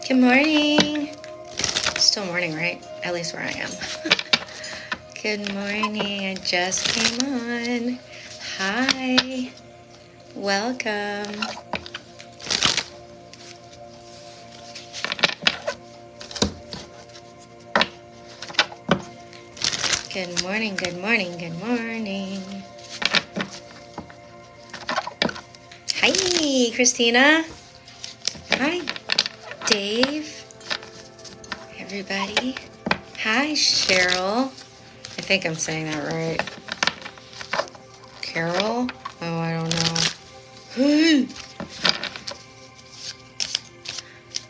Good morning. Still morning, right? At least where I am. Good morning. I just came on. Hi. Welcome. Good morning, good morning, good morning. Hi, Christina. Hi, Dave. Everybody. Hi, Cheryl. I think I'm saying that right. Carol? Oh, I don't know.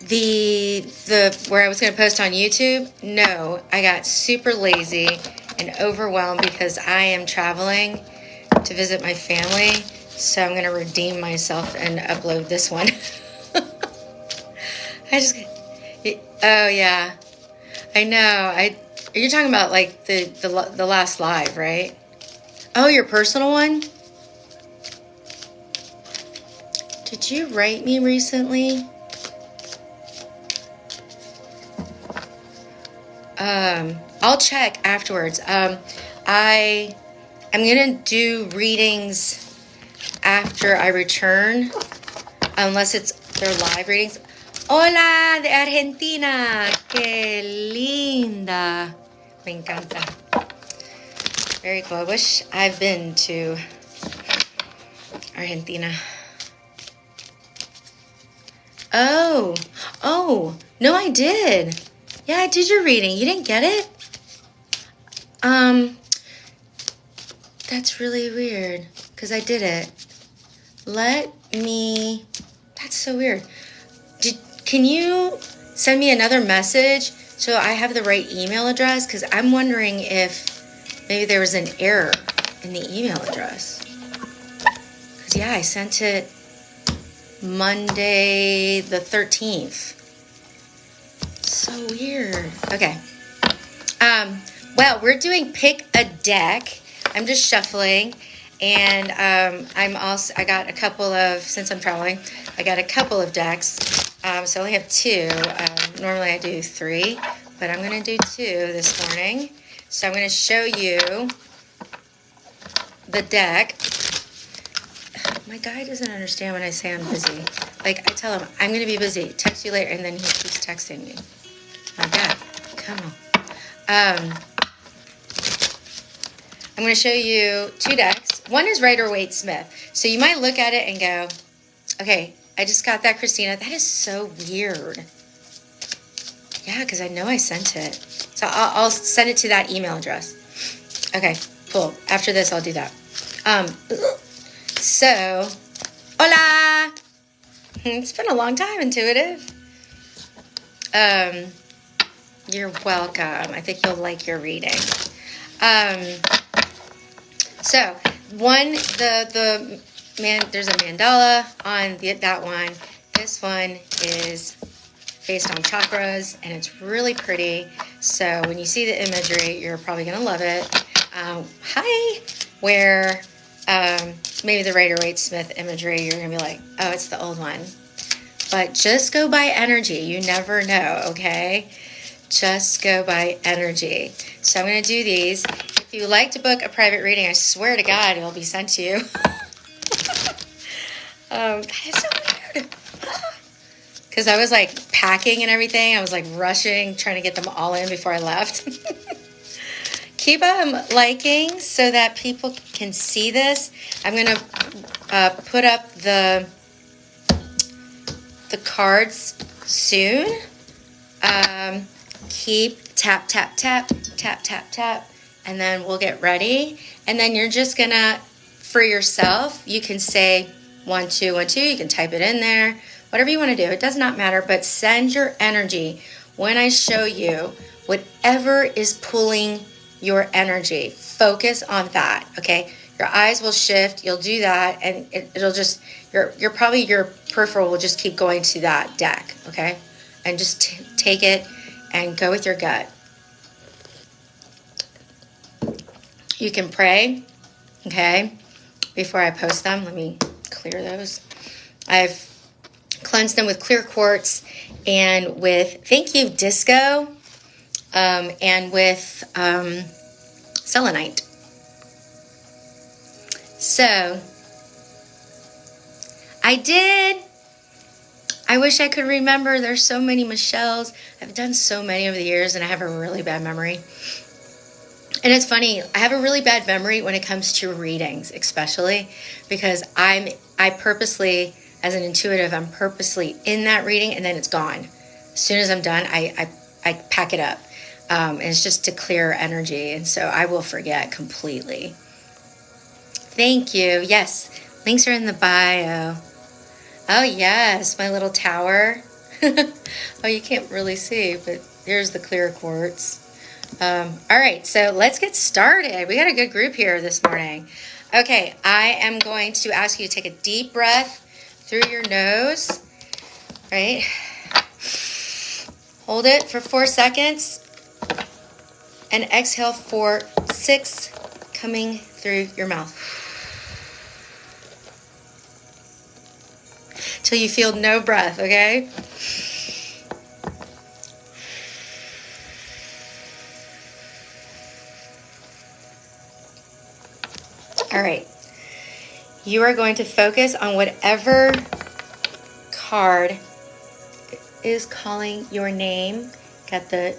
The where I was going to post on YouTube, no, I got super lazy and overwhelmed because I am traveling to visit my family, so I'm going to redeem myself and upload this one. Oh yeah, I know. You're talking about like the last live, right? Oh, your personal one? Did you write me recently? I'll check afterwards. I'm gonna do readings after I return, unless they're live readings. Hola de Argentina, qué linda, me encanta. Very cool. I wish I've been to Argentina. Oh, no, I did. Yeah, I did your reading. You didn't get it? That's really weird, because I did it. That's so weird. Can you send me another message so I have the right email address? Because I'm wondering if maybe there was an error in the email address. Because, yeah, I sent it Monday the 13th. So weird. Okay. Well, we're doing Pick a Deck. I'm just shuffling, and I got a couple of, since I'm traveling, I got a couple of decks. So I only have two. Normally I do three, but I'm going to do two this morning. So I'm going to show you the deck. My guy doesn't understand when I say I'm busy. Like, I tell him, I'm going to be busy. Text you later, and then he keeps texting me. My God, come on. I'm going to show you two decks. One is Rider-Waite-Smith. So you might look at it and go, okay, I just got that, Christina. That is so weird. Yeah, because I know I sent it. So I'll send it to that email address. Okay, cool. After this, I'll do that. So, hola! It's been a long time, Intuitive. You're welcome. I think you'll like your reading. So, there's a mandala on that one. This one is based on chakras, and it's really pretty. So when you see the imagery, you're probably going to love it. Where maybe the Rider-Waite-Smith imagery, you're going to be like, oh, it's the old one. But just go by energy. You never know, okay? Just go by energy. So I'm going to do these. If you like to book a private reading, I swear to God, it'll be sent to you. That is so weird. Because I was like packing and everything. I was like rushing, trying to get them all in before I left. Keep liking so that people can see this. I'm going to put up the cards soon. Keep tap, tap, tap, tap, tap, tap. And then we'll get ready. And then you're just going to, for yourself, you can say 1, 2, 1, 2. You can type it in there. Whatever you want to do. It does not matter. But send your energy. When I show you, whatever is pulling your energy, focus on that. Okay? Your eyes will shift. You'll do that. And it'll just, your peripheral will just keep going to that deck. Okay? And just take it and go with your gut. You can pray, okay, before I post them. Let me clear those. cleanse them with clear quartz and with, thank you, disco, and with selenite. So I wish I could remember. There's so many Michelles. I've done so many over the years, and I have a really bad memory. And it's funny, I have a really bad memory when it comes to readings, especially because I purposely, as an intuitive, I'm purposely in that reading, and then it's gone. As soon as I'm done, I pack it up. And it's just to clear energy, and so I will forget completely. Thank you. Yes, links are in the bio. Oh, yes, my little tower. Oh, you can't really see, but here's the clear quartz. All right, so let's get started. We got a good group here this morning. Okay, I am going to ask you to take a deep breath through your nose, right? Hold it for 4 seconds and exhale for 6, coming through your mouth. Till you feel no breath, okay? All right. You are going to focus on whatever card is calling your name. Got the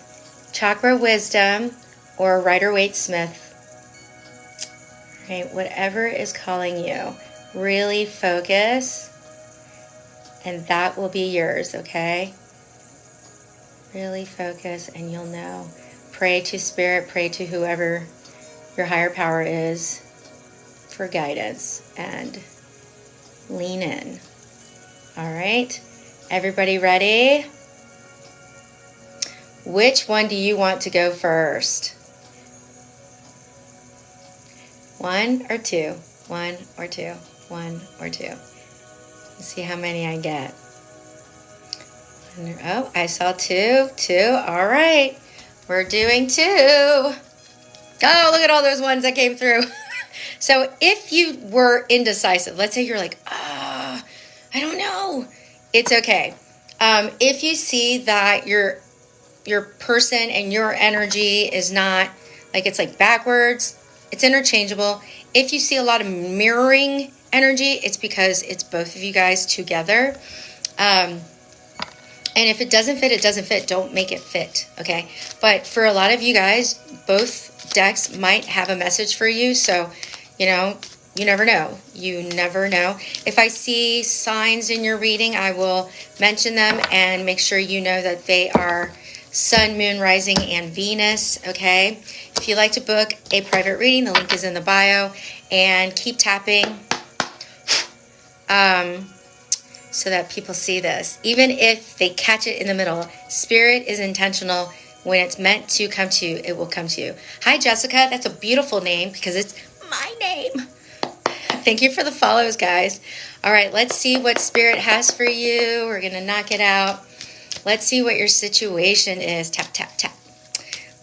Chakra Wisdom or Rider-Waite-Smith. Right, whatever is calling you, really focus. And that will be yours, okay? Really focus and you'll know. Pray to Spirit, pray to whoever your higher power is for guidance and lean in. All right, everybody ready? Which one do you want to go first? 1 or 2? 1 or 2? 1 or 2? Let's see how many I get. Oh, I saw 2. 2. All right. We're doing 2. Oh, look at all those ones that came through. So if you were indecisive, let's say you're like, I don't know. It's okay. If you see that your person and your energy is not, like it's like backwards, it's interchangeable. If you see a lot of mirroring energy, it's because it's both of you guys together. And if it doesn't fit, it doesn't fit. Don't make it fit, okay? But for a lot of you guys, both decks might have a message for you. So, you never know. You never know. If I see signs in your reading, I will mention them and make sure you know that they are Sun, Moon, Rising, and Venus, okay? If you'd like to book a private reading, the link is in the bio. And keep tapping so that people see this. Even if they catch it in the middle, Spirit is intentional. When it's meant to come to you, it will come to you. Hi, Jessica. That's a beautiful name because it's my name. Thank you for the follows, guys. All right, let's see what Spirit has for you. We're going to knock it out. Let's see what your situation is. Tap, tap, tap.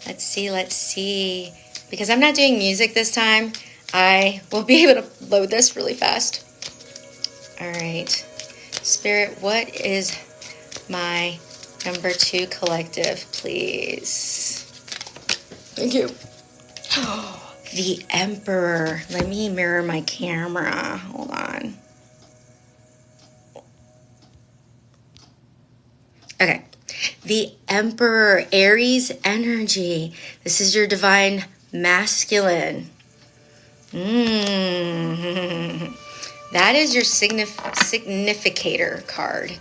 Let's see. Because I'm not doing music this time, I will be able to load this really fast. All right. Spirit, what is my number 2 collective, please? Thank you. The Emperor. Let me mirror my camera. Hold on. Okay. The Emperor, Aries energy. This is your divine masculine. That is your significator card.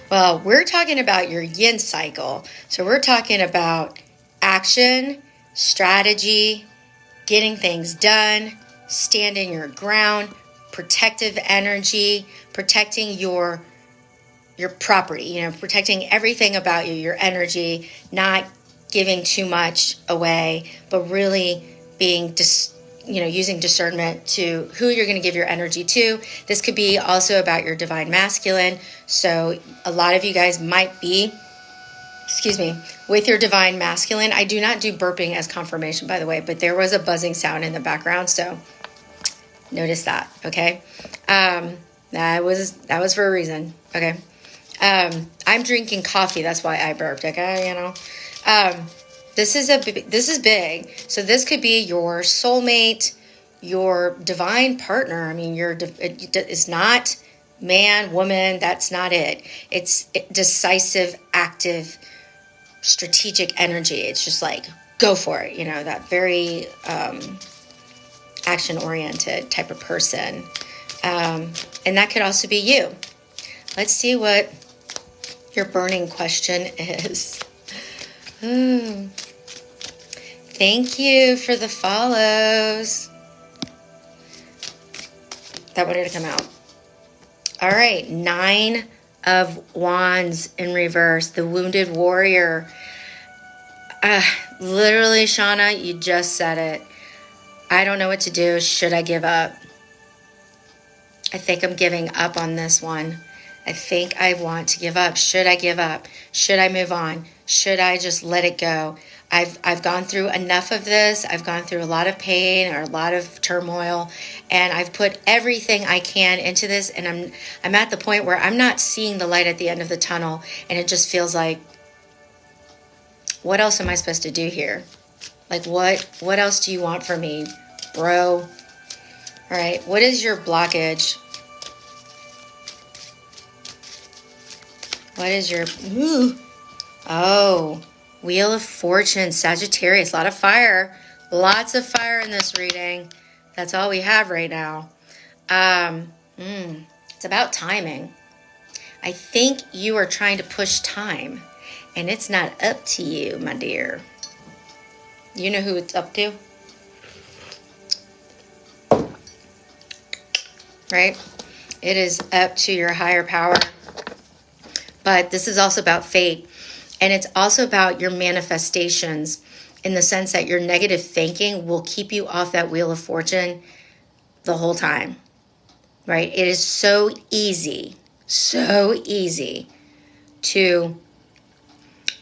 Well, we're talking about your yin cycle. So we're talking about action, strategy, getting things done, standing your ground, protective energy, protecting your property, protecting everything about you, your energy, not giving too much away, but really being using discernment to who you're going to give your energy to. This could be also about your divine masculine. So a lot of you guys might be, with your divine masculine. I do not do burping as confirmation, by the way, but there was a buzzing sound in the background. So notice that. Okay. That was for a reason. Okay. I'm drinking coffee. That's why I burped. Okay, you know. This is big. So this could be your soulmate, your divine partner. I mean, it's not man, woman. That's not it. It's decisive, active, strategic energy. It's just like, go for it. You know, that very action-oriented type of person. And that could also be you. Let's see what your burning question is. Ooh. Thank you for the follows. That wanted to come out. All right, 9 of Wands in reverse, the wounded warrior. Literally, Shauna, you just said it. I don't know what to do. Should I give up? I think I'm giving up on this one. I think I want to give up. Should I give up? Should I move on? Should I just let it go? I've gone through enough of this. I've gone through a lot of pain or a lot of turmoil, and I've put everything I can into this, and I'm at the point where I'm not seeing the light at the end of the tunnel, and it just feels like, what else am I supposed to do here? Like, what else do you want from me, bro? All right, what is your blockage? What is your... Ooh. Oh, Wheel of Fortune, Sagittarius, a lot of fire. Lots of fire in this reading. That's all we have right now. It's about timing. I think you are trying to push time, and it's not up to you, my dear. You know who it's up to? Right? It is up to your higher power. But this is also about fate. And it's also about your manifestations, in the sense that your negative thinking will keep you off that Wheel of Fortune the whole time, right? It is so easy to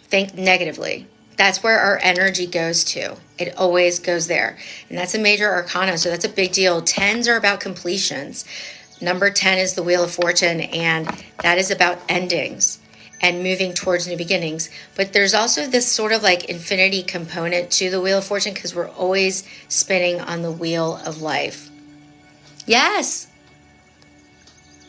think negatively. That's where our energy goes to. It always goes there. And that's a major arcana, so that's a big deal. 10s are about completions. Number 10 is the Wheel of Fortune, and that is about endings and moving towards new beginnings. But there's also this sort of like infinity component to the Wheel of Fortune, because we're always spinning on the wheel of life. Yes.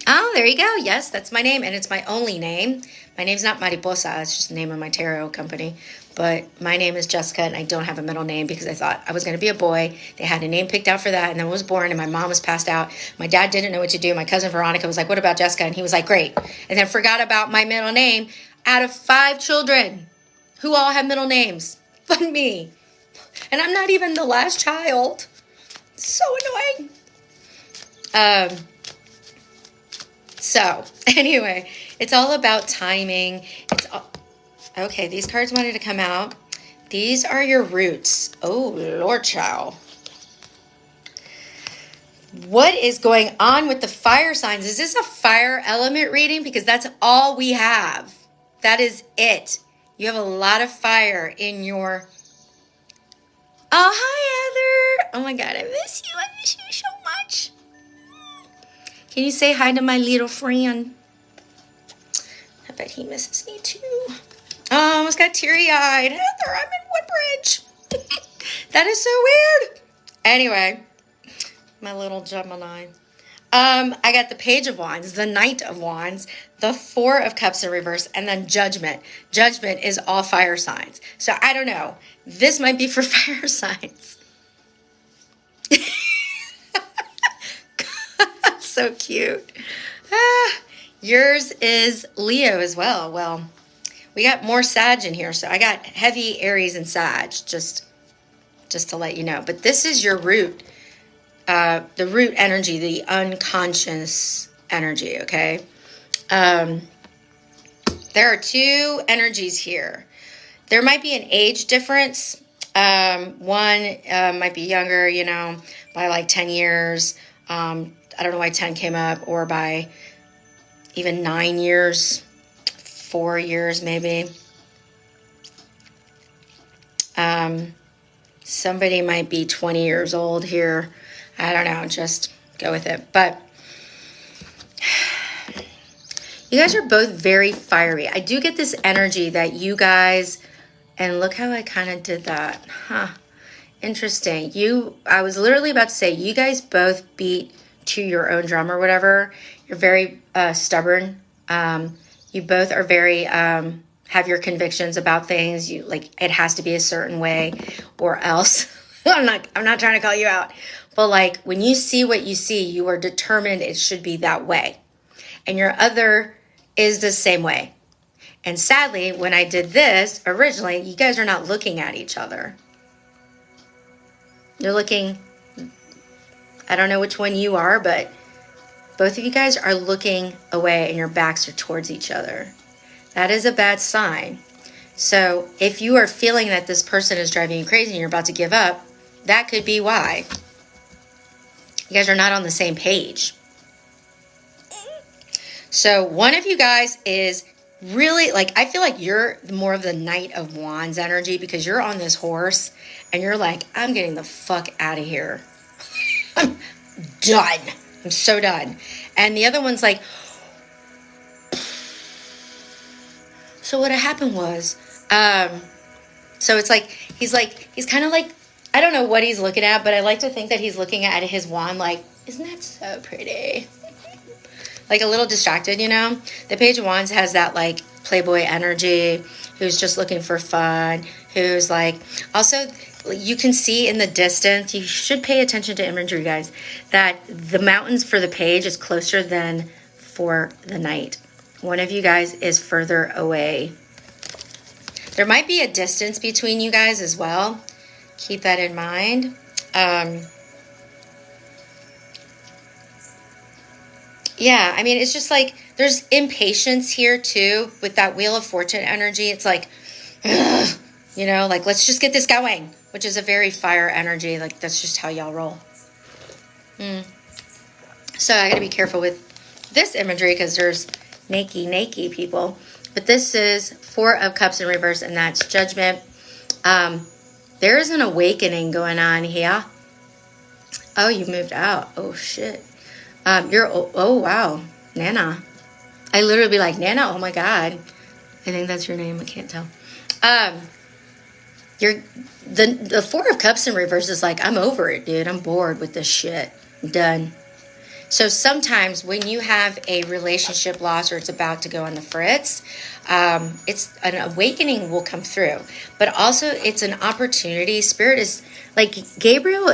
Oh, there you go. Yes, that's my name, and it's my only name. My name's not Mariposa. It's just the name of my tarot company. But my name is Jessica, and I don't have a middle name because I thought I was going to be a boy. They had a name picked out for that, and then I was born, and my mom was passed out. My dad didn't know what to do. My cousin Veronica was like, what about Jessica? And he was like, great. And then forgot about my middle name out of 5 children who all have middle names but me. And I'm not even the last child. So annoying. So anyway, it's all about timing. Okay, these cards wanted to come out. These are your roots. Oh, Lord child. What is going on with the fire signs? Is this a fire element reading? Because that's all we have. That is it. You have a lot of fire in your... Oh, hi, Heather. Oh, my God, I miss you. I miss you so much. Can you say hi to my little friend? I bet he misses me, too. Oh, I almost got teary-eyed. Heather, I'm in Woodbridge. That is so weird. Anyway, my little Gemini. I got the Page of Wands, the Knight of Wands, the 4 of Cups in reverse, and then Judgment. Judgment is all fire signs. So I don't know. This might be for fire signs. So cute. Yours is Leo as well. Well, we got more Sag in here, so I got heavy Aries and Sag, just to let you know. But this is your root, the root energy, the unconscious energy, okay? There are 2 energies here. There might be an age difference. One might be younger, by like 10 years. I don't know why 10 came up, or by even 9 years. 4 years maybe. Somebody might be 20 years old here. I don't know, just go with it. But You guys are both very fiery. I do get this energy that you guys, and look how I kind of did that. Huh. Interesting. I was literally about to say, you guys both beat to your own drum or whatever. You're very stubborn. You both are very, have your convictions about things. You like, it has to be a certain way or else. I'm not trying to call you out. But like, when you see what you see, you are determined it should be that way. And your other is the same way. And sadly, when I did this originally, you guys are not looking at each other. You're looking, I don't know which one you are, but both of you guys are looking away and your backs are towards each other. That is a bad sign. So if you are feeling that this person is driving you crazy and you're about to give up, that could be why. You guys are not on the same page. So one of you guys is really, like, I feel like you're more of the Knight of Wands energy because you're on this horse and you're like, I'm getting the fuck out of here. I'm done. I'm so done. And the other one's like, so what happened was, so it's like, he's kind of like, I don't know what he's looking at, but I like to think that he's looking at his wand like, isn't that so pretty? Like a little distracted, you know? The Page of Wands has that like playboy energy, who's just looking for fun, who's like, also you can see in the distance, you should pay attention to imagery, guys, that the mountains for the Page is closer than for the Knight. One of you guys is further away. There might be a distance between you guys as well. Keep that in mind. Yeah, I mean, it's just like there's impatience here too with that Wheel of Fortune energy. It's like, ugh, you know, like, let's just get this going, which is a very fire energy. Like, that's just how y'all roll. So I got to be careful with this imagery because there's naked people. But this is Four of Cups in reverse, and that's Judgment. There is an awakening going on here. Oh, you moved out. Oh, shit. Oh, wow. Nana. I literally be like, Nana, oh my God. I think that's your name. I can't tell. The Four of Cups in reverse is like, I'm over it, dude. I'm bored with this shit. I'm done. So sometimes when you have a relationship loss or it's about to go on the fritz, it's an awakening will come through. But also it's an opportunity. Spirit is like Gabriel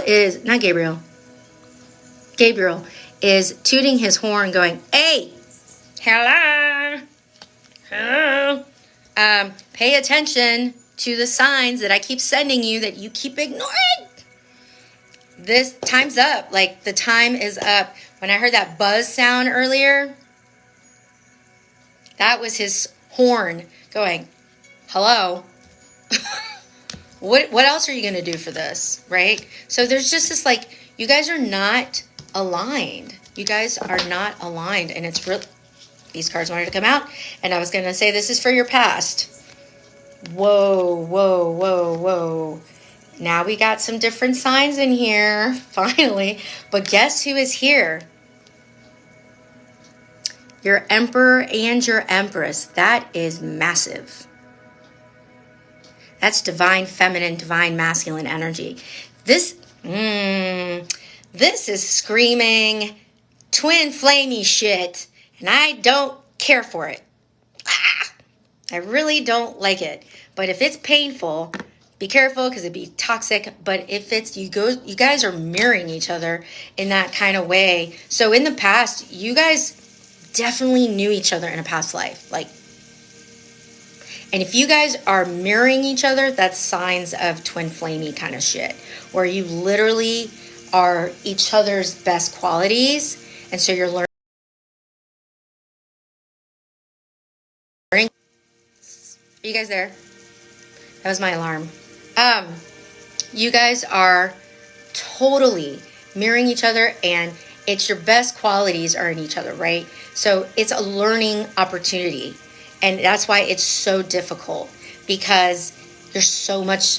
is tooting his horn going, hey, hello. Pay attention to the signs that I keep sending you that you keep ignoring. This time's up. Like, the time is up. When I heard that buzz sound earlier, that was his horn going, hello. What else are you going to do for this, right? So there's just this, like, you guys are not aligned. You guys are not aligned, and it's real. These cards wanted to come out, and I was going to say this is for your past. Whoa. Now we got some different signs in here, finally. But guess who is here? Your Emperor and your Empress. That is massive. That's divine feminine, divine masculine energy. This is screaming twin flamey shit, and I don't care for it. I really don't like it. But if it's painful, be careful because it'd be toxic. But if it's you guys are mirroring each other in that kind of way. So in the past, you guys definitely knew each other in a past life. Like, and if you guys are mirroring each other, that's signs of twin flamey kind of shit, where you literally are each other's best qualities, and so you're learning. Are you guys there? That was my alarm. You guys are totally mirroring each other, and it's your best qualities are in each other, right? So it's a learning opportunity, and that's why it's so difficult, because there's so much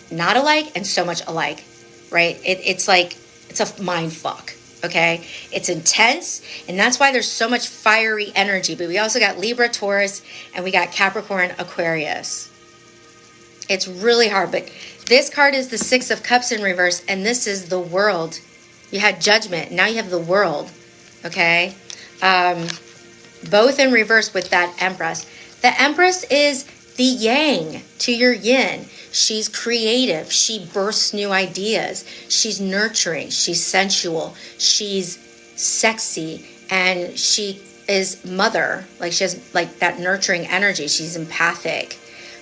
not alike and so much alike, right? It's like, it's a mind fuck. okay? It's intense, and that's why there's so much fiery energy. But we also got Libra, Taurus, and we got Capricorn, Aquarius. It's really hard, but this card is the Six of Cups in reverse, and this is the World. You had Judgment, now you have the World, okay? Both in reverse with that Empress. The Empress is the yang to your yin. She's creative. She births new ideas. She's nurturing. She's sensual. She's sexy. And she is mother. Like, she has like that nurturing energy. She's empathic.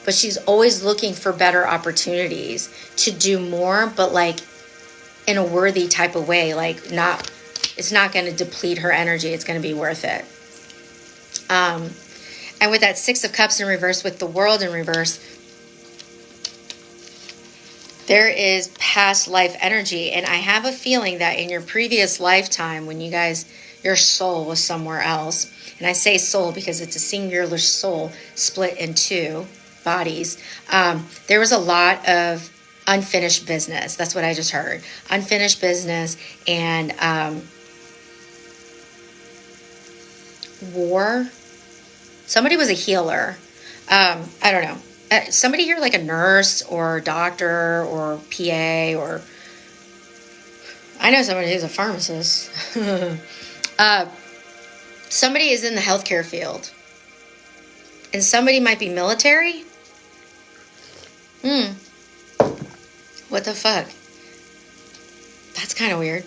But she's always looking for better opportunities to do more, but like in a worthy type of way. Like, it's not going to deplete her energy. It's going to be worth it. And with that Six of Cups in reverse, with the World in reverse, there is past life energy. And I have a feeling that in your previous lifetime, when your soul was somewhere else, and I say soul because it's a singular soul split in two bodies, there was a lot of unfinished business. That's what I just heard. Unfinished business and war. Somebody was a healer. I don't know. Somebody here, like a nurse or doctor or PA, or I know somebody who's a pharmacist. Somebody is in the healthcare field. And somebody might be military. What the fuck? That's kind of weird.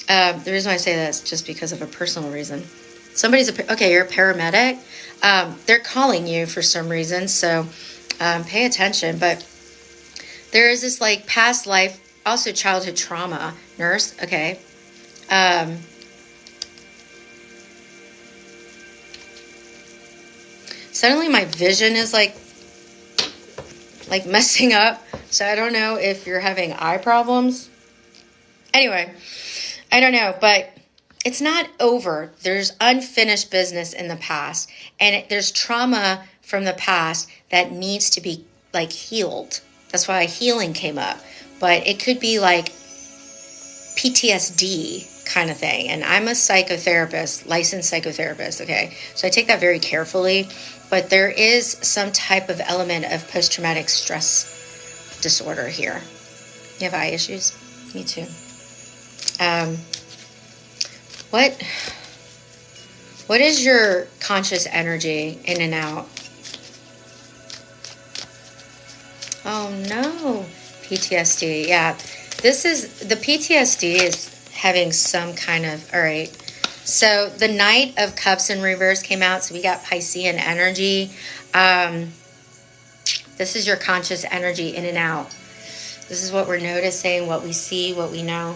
The reason why I say that is just because of a personal reason. Okay, you're a paramedic. They're calling you for some reason, so pay attention. But there is this like past life, also childhood trauma. Nurse, okay. Suddenly my vision is like messing up, so I don't know if you're having eye problems. Anyway, I don't know, but it's not over. There's unfinished business in the past, and there's trauma from the past that needs to be like healed. That's why healing came up. But it could be like PTSD kind of thing. And I'm a psychotherapist, licensed psychotherapist, okay? So I take that very carefully. But there is some type of element of post-traumatic stress disorder here. You have eye issues? Me too. What is your conscious energy in and out? Oh no, PTSD. Yeah, the PTSD is having some kind of, all right. So the Knight of Cups in reverse came out. So we got Piscean energy. This is your conscious energy in and out. This is what we're noticing, what we see, what we know.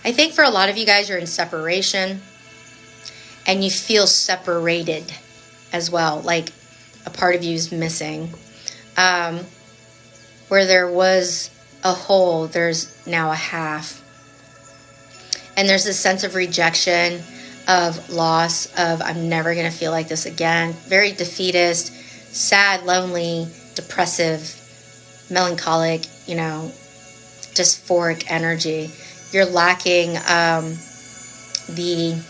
I think for a lot of you guys, you're in separation and you feel separated as well. Like a part of you is missing. Where there was a whole, there's now a half. And there's this sense of rejection, of loss, of I'm never going to feel like this again. Very defeatist, sad, lonely, depressive, melancholic, dysphoric energy. You're lacking the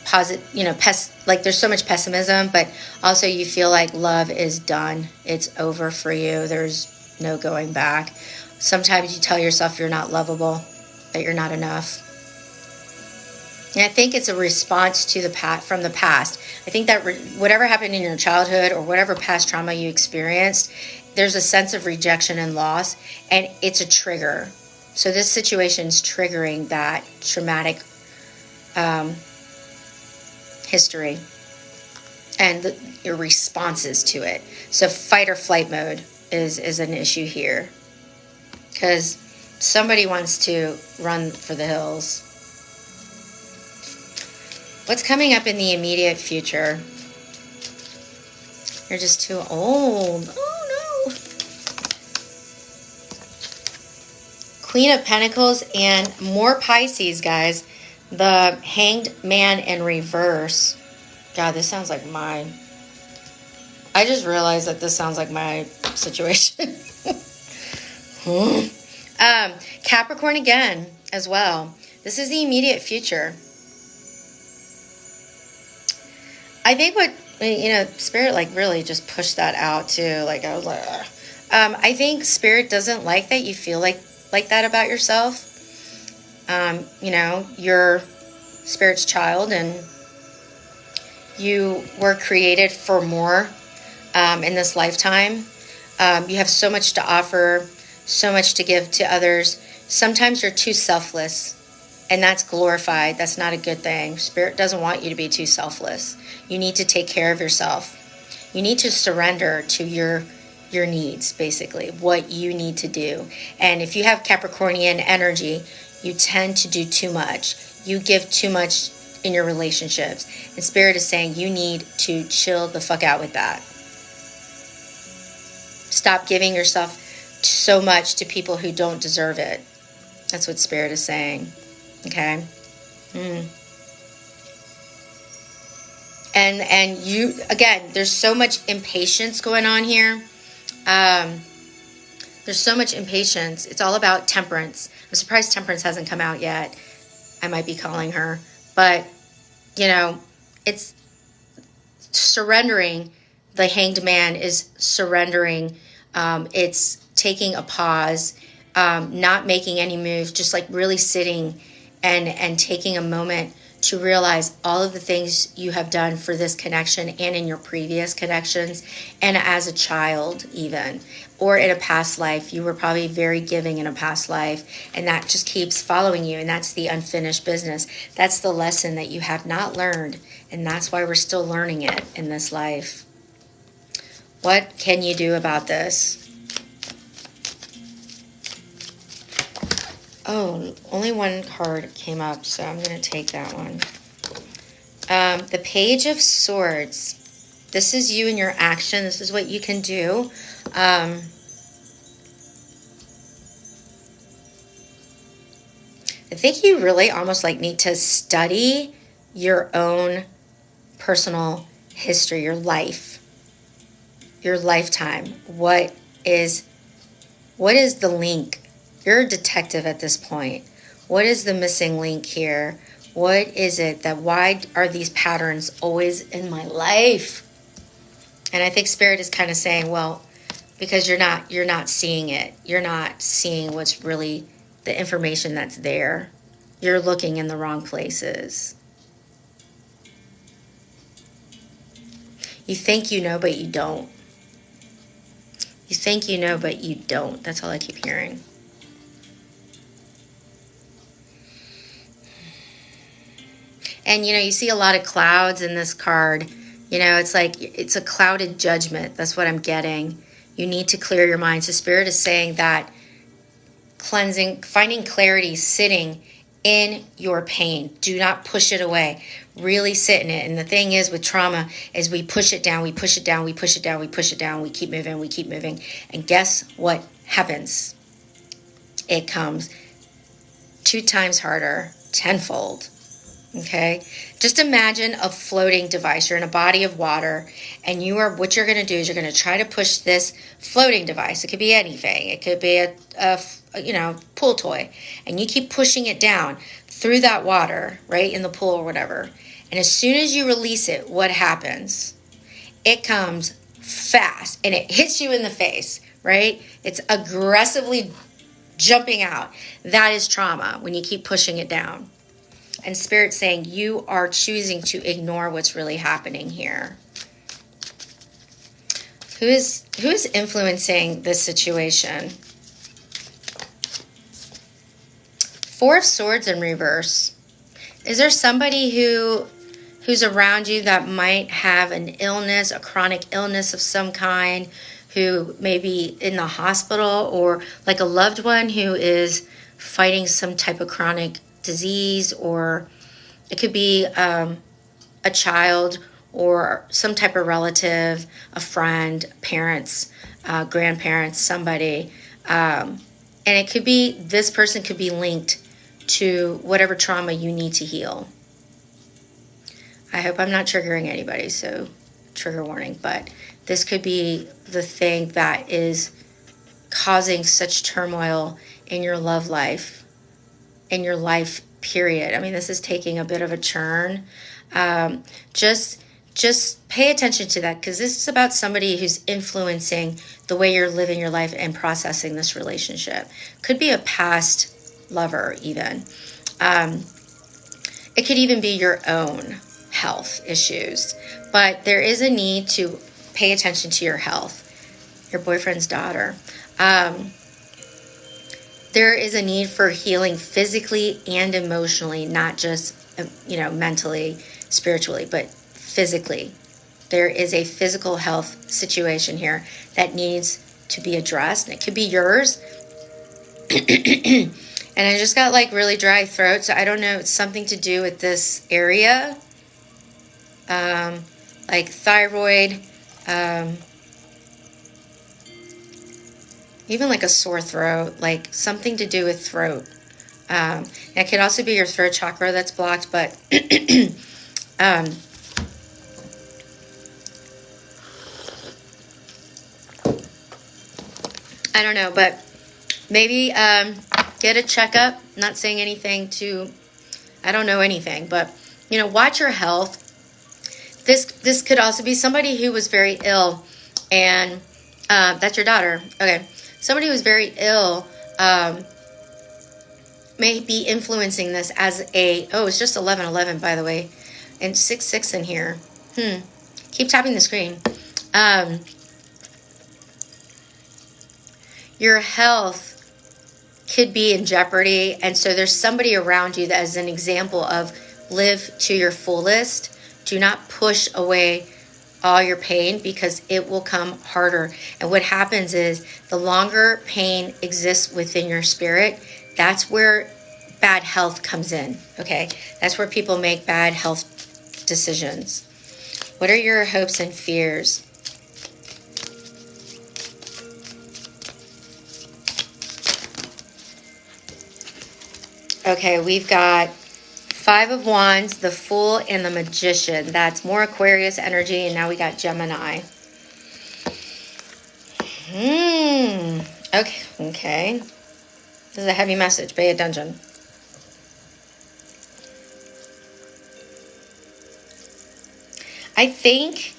positive, like there's so much pessimism, but also you feel like love is done. It's over for you. There's no going back. Sometimes you tell yourself you're not lovable, that you're not enough. And I think it's a response to from the past. I think that whatever happened in your childhood or whatever past trauma you experienced, there's a sense of rejection and loss, and it's a trigger. So this situation is triggering that traumatic history and your responses to it. So fight or flight mode is an issue here, because somebody wants to run for the hills. What's coming up in the immediate future? You're just too old. Oh no. Queen of Pentacles and more Pisces, guys. The Hanged Man in reverse. God, this sounds like mine. I just realized that this sounds like my situation. Capricorn again as well. This is the immediate future. I think what, Spirit like really just pushed that out too. Like I was like, I think Spirit doesn't like that you feel like that about yourself. You're Spirit's child and you were created for more in this lifetime. You have so much to offer, so much to give to others. Sometimes you're too selfless, and that's glorified. That's not a good thing. Spirit doesn't want you to be too selfless. You need to take care of yourself. You need to surrender to your needs, basically, what you need to do. And if you have Capricornian energy, you tend to do too much. You give too much in your relationships. And Spirit is saying you need to chill the fuck out with that. Stop giving yourself so much to people who don't deserve it. That's what Spirit is saying. Okay? And you, again, there's so much impatience going on here. There's so much impatience. It's all about Temperance. I'm surprised Temperance hasn't come out yet. I might be calling her. But, it's surrendering. The Hanged Man is surrendering. It's taking a pause, not making any moves, just like really sitting and taking a moment to realize all of the things you have done for this connection and in your previous connections and as a child even, or in a past life. You were probably very giving in a past life, and that just keeps following you, and that's the unfinished business. That's the lesson that you have not learned, and that's why we're still learning it in this life. What can you do about this? Oh, only one card came up, so I'm going to take that one. The Page of Swords. This is you and your action. This is what you can do. I think you really almost like need to study your own personal history, your life, your lifetime. What is the link? You're a detective at this point. What is the missing link here? What is it why are these patterns always in my life? And I think Spirit is kind of saying, well, because you're not seeing it. You're not seeing what's really the information that's there. You're looking in the wrong places. You think you know, but you don't. You think you know, but you don't. That's all I keep hearing. And, you see a lot of clouds in this card. It's like it's a clouded judgment. That's what I'm getting. You need to clear your mind. So Spirit is saying that cleansing, finding clarity, sitting in your pain. Do not push it away. Really sit in it. And the thing is with trauma is we push it down, we push it down, we push it down, we push it down, we keep moving, we keep moving. And guess what happens? It comes 2 times harder, tenfold. Okay, just imagine a floating device. You're in a body of water, and what you're going to do is you're going to try to push this floating device. It could be anything. It could be a pool toy, and you keep pushing it down through that water, right, in the pool or whatever. And as soon as you release it, what happens? It comes fast, and it hits you in the face, right? It's aggressively jumping out. That is trauma when you keep pushing it down. And Spirit's saying you are choosing to ignore what's really happening here. Who is influencing this situation? 4 of Swords in reverse. Is there somebody who's around you that might have an illness, a chronic illness of some kind, who may be in the hospital, or like a loved one who is fighting some type of chronic disease, or it could be a child or some type of relative, a friend, parents, grandparents, somebody. And it could be, this person could be linked to whatever trauma you need to heal. I hope I'm not triggering anybody, so trigger warning, but this could be the thing that is causing such turmoil in your love life, in your life period. I mean, this is taking a bit of a turn. Just pay attention to that, because this is about somebody who's influencing the way you're living your life and processing this relationship. Could be a past lover even. It could even be your own health issues, but there is a need to pay attention to your health. Your boyfriend's daughter. There is a need for healing physically and emotionally, not just, mentally, spiritually, but physically. There is a physical health situation here that needs to be addressed. And it could be yours. And I just got like really dry throat, so I don't know. It's something to do with this area, like thyroid, even like a sore throat, like something to do with throat. It could also be your throat chakra that's blocked, but I don't know, but maybe get a checkup. I'm not saying anything I don't know anything, but watch your health. This could also be somebody who was very ill, and that's your daughter. Okay. Somebody who's very ill may be influencing this as it's just 11:11, by the way, and 6:6 in here. Keep tapping the screen. Your health could be in jeopardy, and so there's somebody around you that is an example of live to your fullest. Do not push away all your pain, because it will come harder. And what happens is the longer pain exists within your spirit, that's where bad health comes in. Okay, that's where people make bad health decisions. What are your hopes and fears? Okay, we've got 5 of Wands, the Fool, and the Magician. That's more Aquarius energy, and now we got Gemini. Okay. This is a heavy message. Pay attention. I think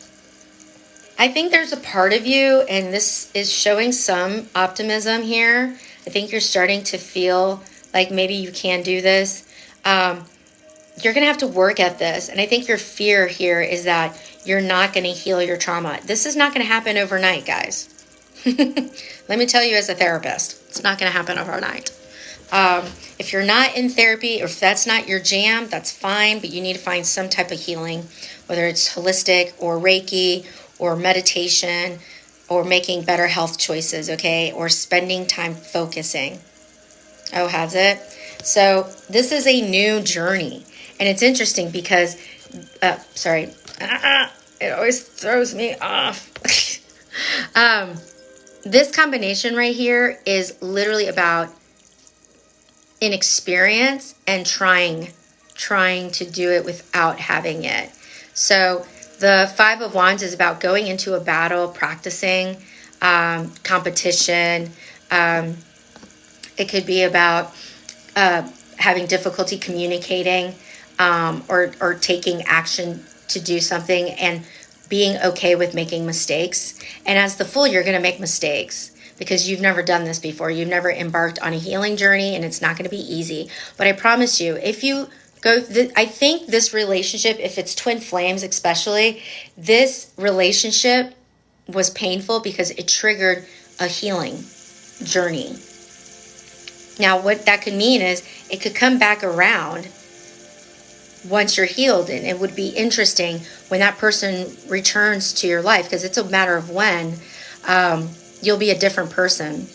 there's a part of you, and this is showing some optimism here. I think you're starting to feel like maybe you can do this. You're going to have to work at this. And I think your fear here is that you're not going to heal your trauma. This is not going to happen overnight, guys. Let me tell you as a therapist, it's not going to happen overnight. If you're not in therapy, or if that's not your jam, that's fine, but you need to find some type of healing, whether it's holistic or Reiki or meditation or making better health choices, okay? Or spending time focusing. Oh, has it? So this is a new journey. And it's interesting because, it always throws me off. This combination right here is literally about inexperience and trying to do it without having it. So the 5 of Wands is about going into a battle, practicing, competition. It could be about having difficulty communicating, or taking action to do something, and being okay with making mistakes. And as the Fool, you're going to make mistakes because you've never done this before. You've never embarked on a healing journey, and it's not going to be easy. But I promise you, if you go, I think this relationship, if it's twin flames especially, this relationship was painful because it triggered a healing journey. Now, what that could mean is it could come back around once you're healed, and it would be interesting when that person returns to your life, because it's a matter of when you'll be a different person.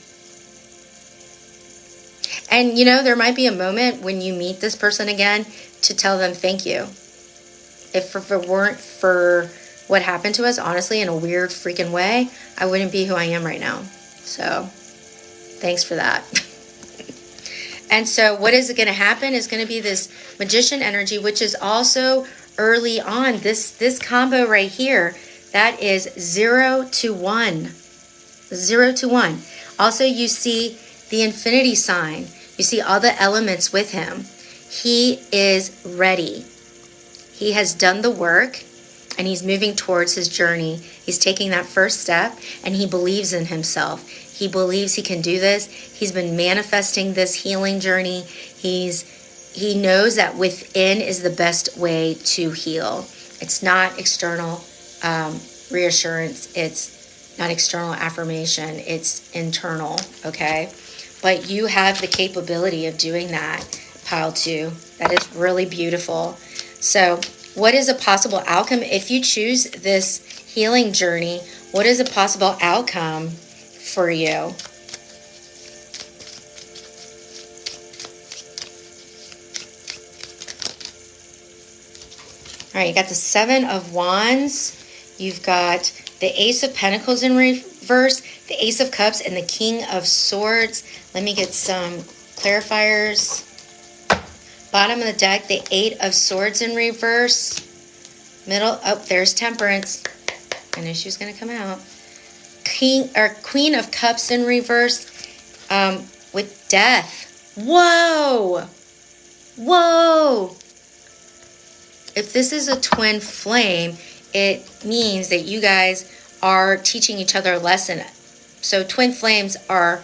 And there might be a moment when you meet this person again to tell them thank you. If it weren't for what happened to us, honestly, in a weird freaking way, I wouldn't be who I am right now. So thanks for that. And so what is going to happen is going to be this Magician energy, which is also early on. This combo right here, that is 0 to 1. 0 to 1. Also, you see the infinity sign. You see all the elements with him. He is ready. He has done the work, and he's moving towards his journey. He's taking that first step, and he believes in himself. He believes he can do this. He's been manifesting this healing journey. He knows that within is the best way to heal. It's not external reassurance. It's not external affirmation. It's internal, okay? But you have the capability of doing that, pile 2. That is really beautiful. So what is a possible outcome if you choose this healing journey? What is a possible outcome for you? All right, you got the 7 of Wands. You've got the Ace of Pentacles in reverse, the Ace of Cups, and the King of Swords. Let me get some clarifiers. Bottom of the deck, the 8 of Swords in reverse. Middle, oh, there's Temperance. I knew she was going to come out. Queen of Cups in reverse with Death. Whoa! Whoa! If this is a twin flame, it means that you guys are teaching each other a lesson. So twin flames are,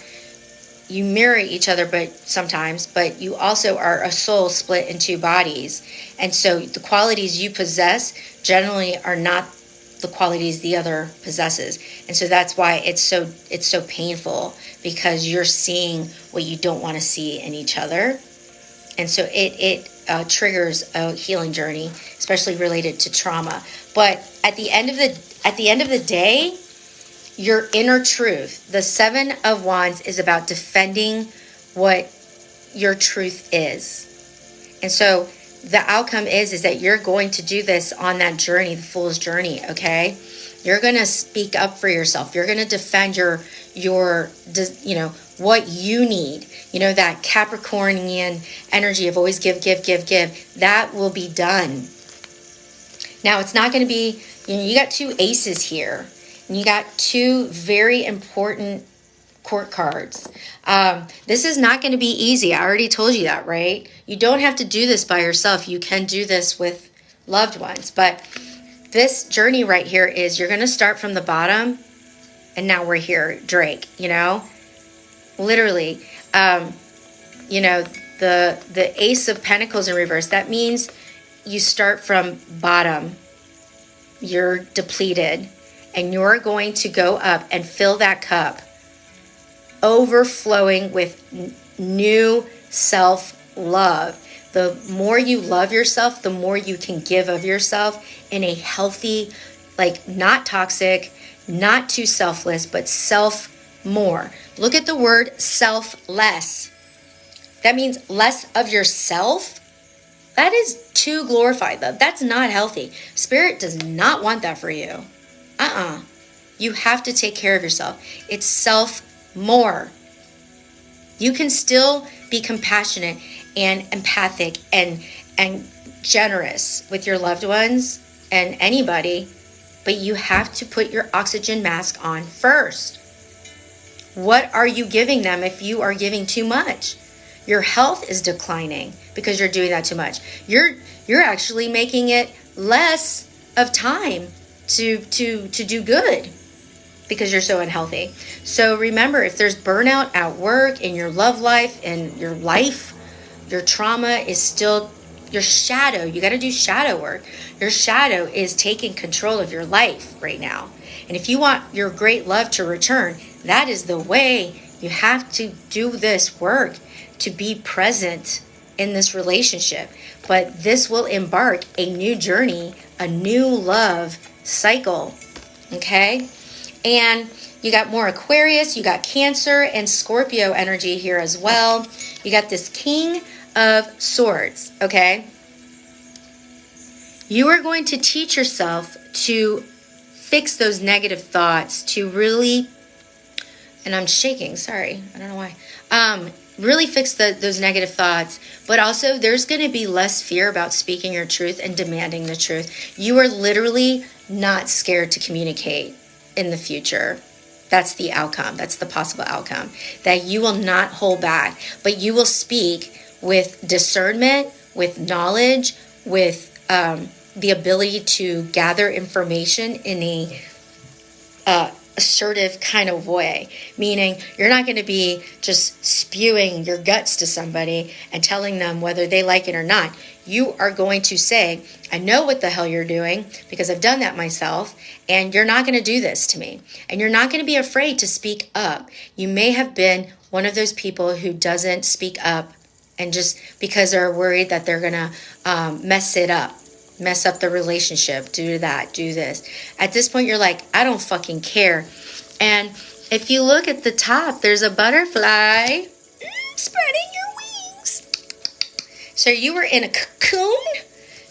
you mirror each other but sometimes, but you also are a soul split in 2 bodies. And so the qualities you possess generally are not the qualities the other possesses. And so that's why it's so painful, because you're seeing what you don't want to see in each other. And so it triggers a healing journey, especially related to trauma. But at the end of the day, your inner truth, the 7 of Wands, is about defending what your truth is. And so the outcome is that you're going to do this on that journey, the Fool's journey, okay? You're going to speak up for yourself. You're going to defend your what you need. You know, that Capricornian energy of always give. That will be done. Now, it's not going to be, you got 2 aces here. And you got 2 very important court cards. This is not going to be easy. I already told you that, right? You don't have to do this by yourself. You can do this with loved ones. But this journey right here is, you're going to start from the bottom, and now we're here, Drake, literally, the Ace of Pentacles in reverse. That means you start from bottom. You're depleted, and you're going to go up and fill that cup, overflowing with new self-love. The more you love yourself, the more you can give of yourself in a healthy, not toxic, not too selfless, but self more. Look at the word selfless. That means less of yourself. That is too glorified, though. That's not healthy. Spirit does not want that for you. You have to take care of yourself. It's self more. You can still be compassionate and empathic and generous with your loved ones and anybody, but you have to put your oxygen mask on first. What are you giving them if you are giving too much? Your health is declining because you're doing that too much. You're actually making it less of time to do good because you're so unhealthy. So remember, if there's burnout at work, in your love life, in your life, your trauma is still your shadow. You got to do shadow work. Your shadow is taking control of your life right now. And if you want your great love to return, that is the way. You have to do this work to be present in this relationship. But this will embark a new journey, a new love cycle. Okay? And you got more Aquarius, you got Cancer and Scorpio energy here as well. You got this King of Swords, okay? You are going to teach yourself to fix those negative thoughts, to really, and I'm shaking, sorry, I don't know why. really fix those negative thoughts. But also, there's going to be less fear about speaking your truth and demanding the truth. You are literally not scared to communicate in the future. That's the outcome. That's the possible outcome. That you will not hold back, but you will speak with discernment, with knowledge, with the ability to gather information in a assertive kind of way, meaning you're not going to be just spewing your guts to somebody and telling them whether they like it or not. You are going to say, I know what the hell you're doing because I've done that myself, and you're not going to do this to me. And you're not going to be afraid to speak up. You may have been one of those people who doesn't speak up and just because they're worried that they're going to mess up the relationship, do that, do this. At this point, you're like, I don't fucking care. And if you look at the top, there's a butterfly spreading your wings. So you were in a cocoon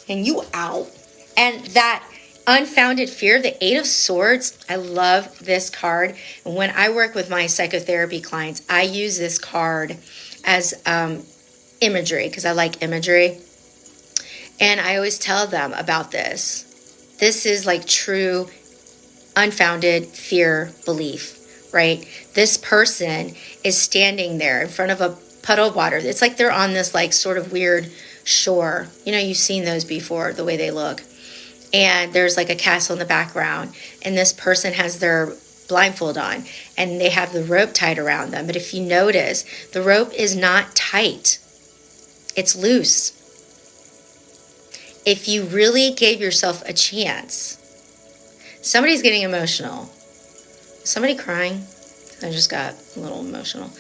and you out. And that unfounded fear, the Eight of Swords, I love this card. And when I work with my psychotherapy clients, I use this card as imagery because I like imagery. And I always tell them about this. This is like true, unfounded fear belief, right? This person is standing there in front of a puddle of water. It's like they're on this like sort of weird shore. You know, you've seen those before, the way they look. And there's like a castle in the background. And this person has their blindfold on. And they have the rope tied around them. But if you notice, the rope is not tight. It's loose. If you really gave yourself a chance, somebody's getting emotional. Somebody crying? I just got a little emotional.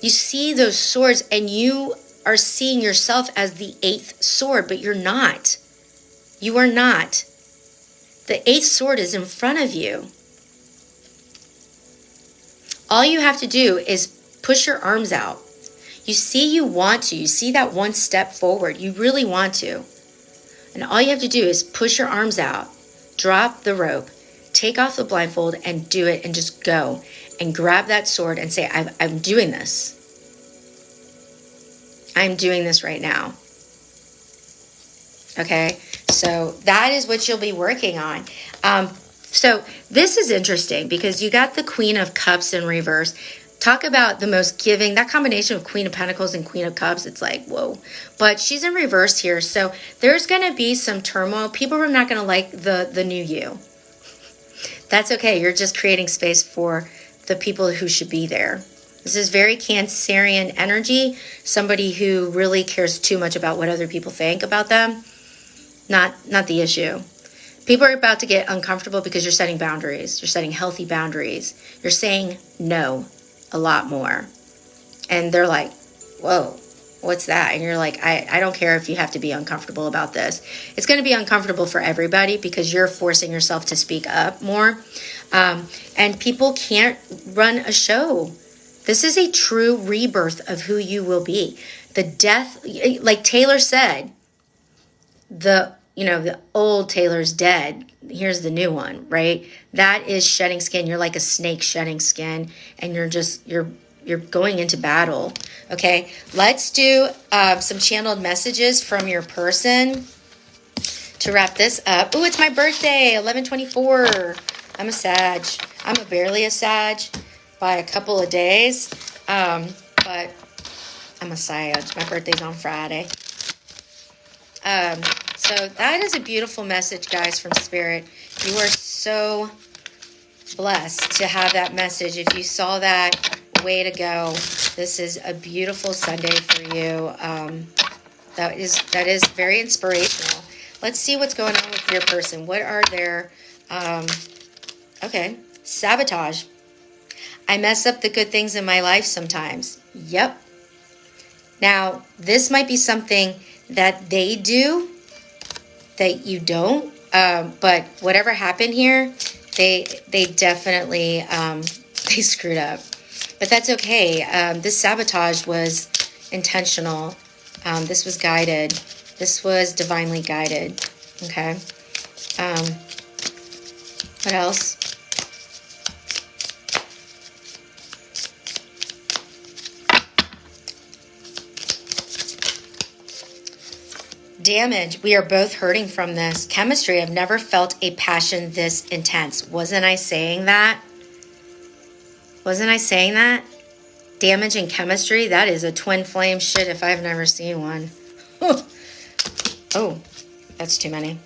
You see those swords and you are seeing yourself as the eighth sword, but you're not. You are not. The eighth sword is in front of you. All you have to do is push your arms out. You see you want to. You see that one step forward. You really want to. And all you have to do is push your arms out, drop the rope, take off the blindfold, and do it, and just go. And grab that sword and say, I'm doing this. I'm doing this right now. Okay? So that is what you'll be working on. So this is interesting because you got the Queen of Cups in reverse. Talk about the most giving, that combination of Queen of Pentacles and Queen of Cups, it's like, whoa. But she's in reverse here, so there's going to be some turmoil. People are not going to like the new you. That's okay. You're just creating space for the people who should be there. This is very Cancerian energy, somebody who really cares too much about what other people think about them. Not the issue. People are about to get uncomfortable because you're setting boundaries. You're setting healthy boundaries. You're saying no a lot more. And they're like, whoa, what's that? And you're like, I don't care if you have to be uncomfortable about this. It's going to be uncomfortable for everybody because you're forcing yourself to speak up more. And people can't run a show. This is a true rebirth of who you will be. The death, like Taylor said, the old Taylor's dead. Here's the new one, right? That is shedding skin. You're like a snake shedding skin, and you're going into battle. Okay, let's do some channeled messages from your person to wrap this up. Oh, it's my birthday, 11/24. I'm a Sag. I'm barely a Sag by a couple of days, but I'm a Sag. My birthday's on Friday. So that is a beautiful message, guys, from Spirit. You are so blessed to have that message. If you saw that, way to go. This is a beautiful Sunday for you. That is very inspirational. Let's see what's going on with your person. What are their... okay. Sabotage. I mess up the good things in my life sometimes. Yep. Now, this might be something that they do that you don't, but whatever happened here, they definitely they screwed up, but that's okay. This sabotage was intentional. This was guided. This was divinely guided. Okay. What else? Damage. We are both hurting from this. Chemistry. I've never felt a passion this intense. Wasn't I saying that? Wasn't I saying that? Damage and chemistry. That is a twin flame shit if I've never seen one. Oh, that's too many.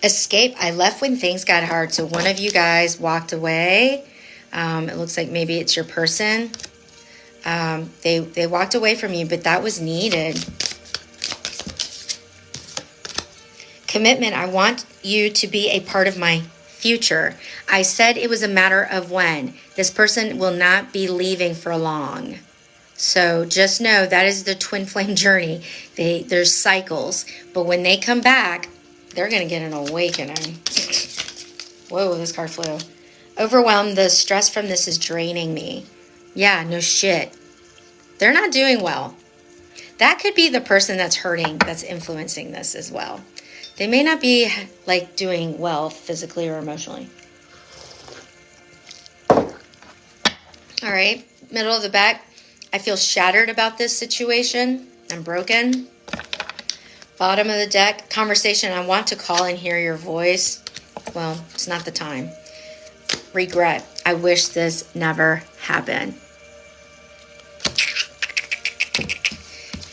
Escape. I left when things got hard. So one of you guys walked away. It looks like maybe it's your person. They walked away from you, but that was needed. Commitment. I want you to be a part of my future. I said it was a matter of when. This person will not be leaving for long. So just know that is the twin flame journey. There's cycles, but when they come back, they're going to get an awakening. Whoa, this card flew. Overwhelmed. The stress from this is draining me. Yeah, no shit. They're not doing well. That could be the person that's hurting, that's influencing this as well. They may not be like doing well physically or emotionally. All right, middle of the back. I feel shattered about this situation. I'm broken. Bottom of the deck, conversation. I want to call and hear your voice. Well, it's not the time. Regret. I wish this never happened.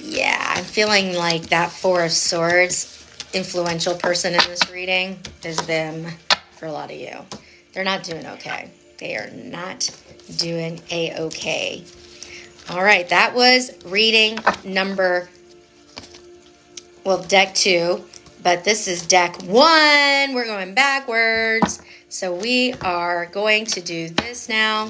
Yeah, I'm feeling like that Four of Swords, influential person in this reading, is them for a lot of you. They're not doing okay. They are not doing a-okay. All right, that was reading number, well, deck 2, but this is deck 1. We're going backwards. So we are going to do this now.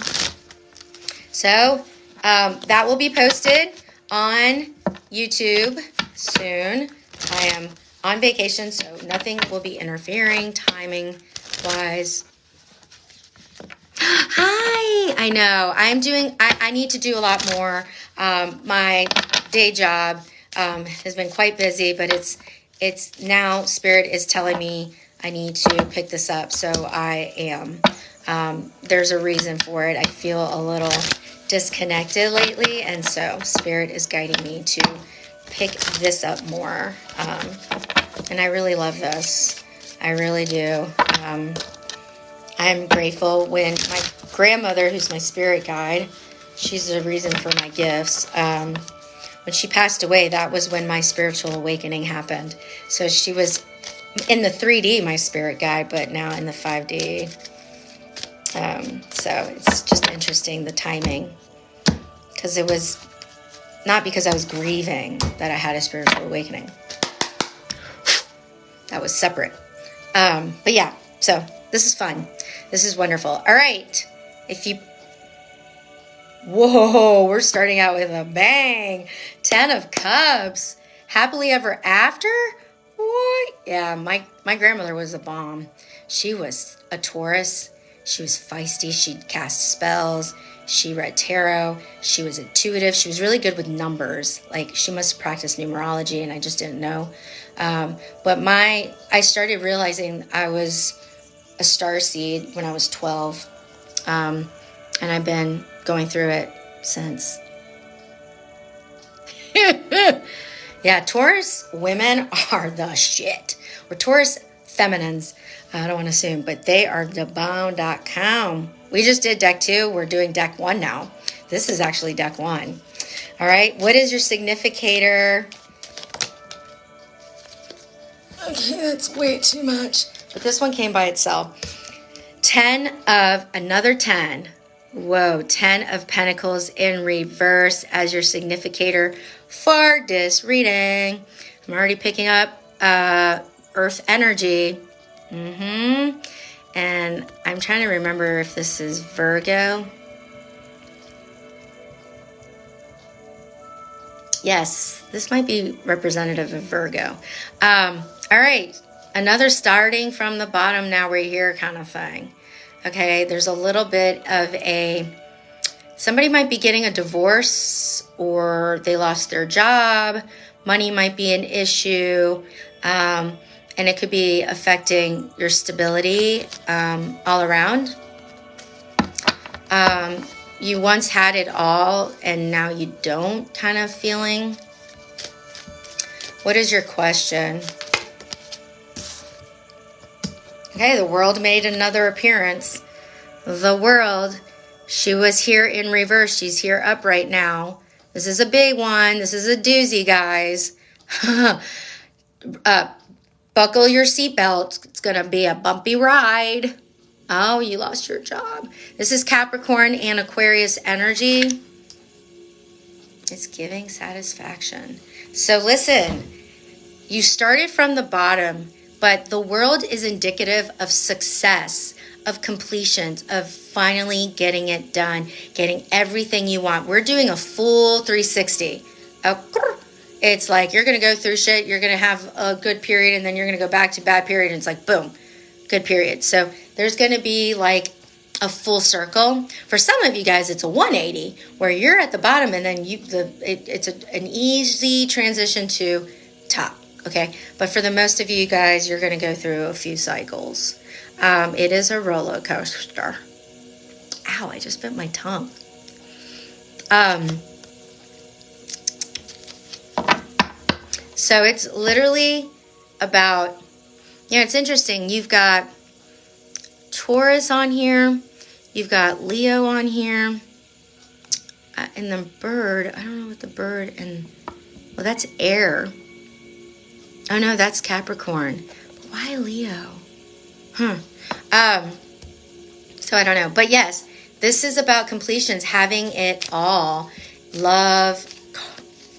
So that will be posted on YouTube soon. I am on vacation, so nothing will be interfering timing-wise. Hi! I know. I need to do a lot more. My day job has been quite busy, but it's now Spirit is telling me I need to pick this up, so I am. There's a reason for it. I feel a little disconnected lately, and so Spirit is guiding me to pick this up more. And I really love this. I really do. I'm grateful when my grandmother, who's my spirit guide, she's the reason for my gifts. When she passed away, that was when my spiritual awakening happened. So she was in the 3D, my spirit guide, but now in the 5D. So it's just interesting, the timing. Because it was not because I was grieving that I had a spiritual awakening. That was separate. But yeah, so this is fun. This is wonderful. All right. Whoa, we're starting out with a bang. 10 of Cups. Happily ever after? What? Yeah, my grandmother was a bomb. She was a Taurus. She was feisty. She'd cast spells. She read tarot. She was intuitive. She was really good with numbers. Like, she must have practiced numerology, and I just didn't know. But I started realizing I was a starseed when I was 12. And I've been going through it since. Yeah, Taurus women are the shit. Or Taurus feminines. I don't want to assume, but they are the bomb.com. We just did deck 2. We're doing deck 1 now. This is actually deck 1. All right. What is your significator? Okay, that's way too much. But this one came by itself. Another 10. Whoa, 10 of Pentacles in reverse as your significator for this reading. I'm already picking up Earth energy. And I'm trying to remember if this is Virgo. Yes, this might be representative of Virgo. All right, another starting from the bottom, now we're here kind of thing. Okay, there's a little bit of somebody might be getting a divorce, or they lost their job. Money might be an issue. And it could be affecting your stability all around. you once had it all and now you don't kind of feeling? What is your question? Okay, the world made another appearance. The world, she was here in reverse. She's here upright now. This is a big one. This is a doozy, guys. Buckle your seatbelt. It's going to be a bumpy ride. Oh, you lost your job. This is Capricorn and Aquarius energy. It's giving satisfaction. So listen, you started from the bottom, but the world is indicative of success, of completions, of finally getting it done, getting everything you want. We're doing a full 360. It's like you're going to go through shit, you're going to have a good period, and then you're going to go back to bad period, and it's like, boom, good period. So there's going to be like a full circle. For some of you guys, it's a 180, where you're at the bottom, and then it's an easy transition to top, okay? But for the most of you guys, you're going to go through a few cycles. It is a roller coaster. Ow, I just bit my tongue. So it's literally about, it's interesting. You've got Taurus on here. You've got Leo on here. And the bird, I don't know what the bird, well, that's air. Oh, no, that's Capricorn. But why Leo? So I don't know. But yes, this is about completions, having it all. Love,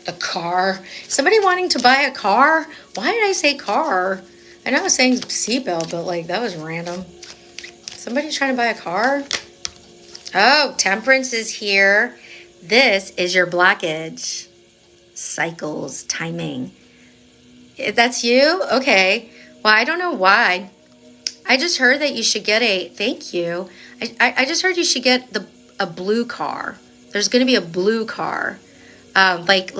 a car. Somebody wanting to buy a car? Why did I say car? I know I was saying seatbelt, but like that was random. Somebody trying to buy a car? Oh, Temperance is here. This is your blockage. Cycles, timing. That's you? Okay. Well, I don't know why. I just heard that you should get thank you. I just heard you should get a blue car. There's going to be a blue car. Like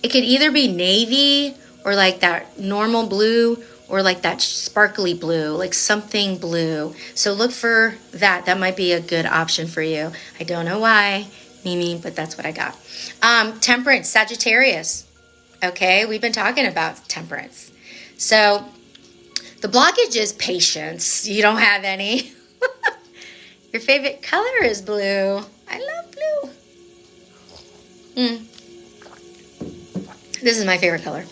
it could either be navy or like that normal blue or like that sparkly blue, like something blue. So look for that. That might be a good option for you. I don't know why, Mimi, but that's what I got. Temperance, Sagittarius. Okay, we've been talking about temperance. So the blockage is patience. You don't have any. Your favorite color is blue. I love blue. This is my favorite color.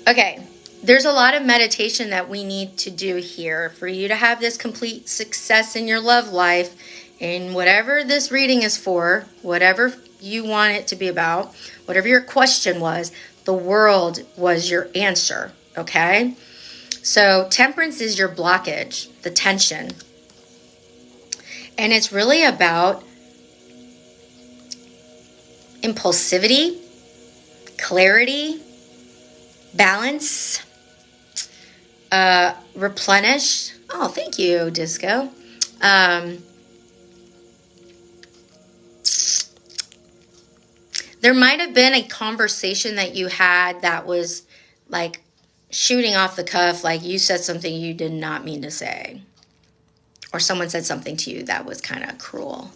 Okay, there's a lot of meditation that we need to do here for you to have this complete success in your love life, in whatever this reading is for, whatever you want it to be about, whatever your question was, the world was your answer, okay? So temperance is your blockage, the tension. And it's really about impulsivity, clarity, balance, replenish. Oh, thank you, Disco. There might have been a conversation that you had that was like shooting off the cuff, like you said something you did not mean to say. Or someone said something to you that was kind of cruel,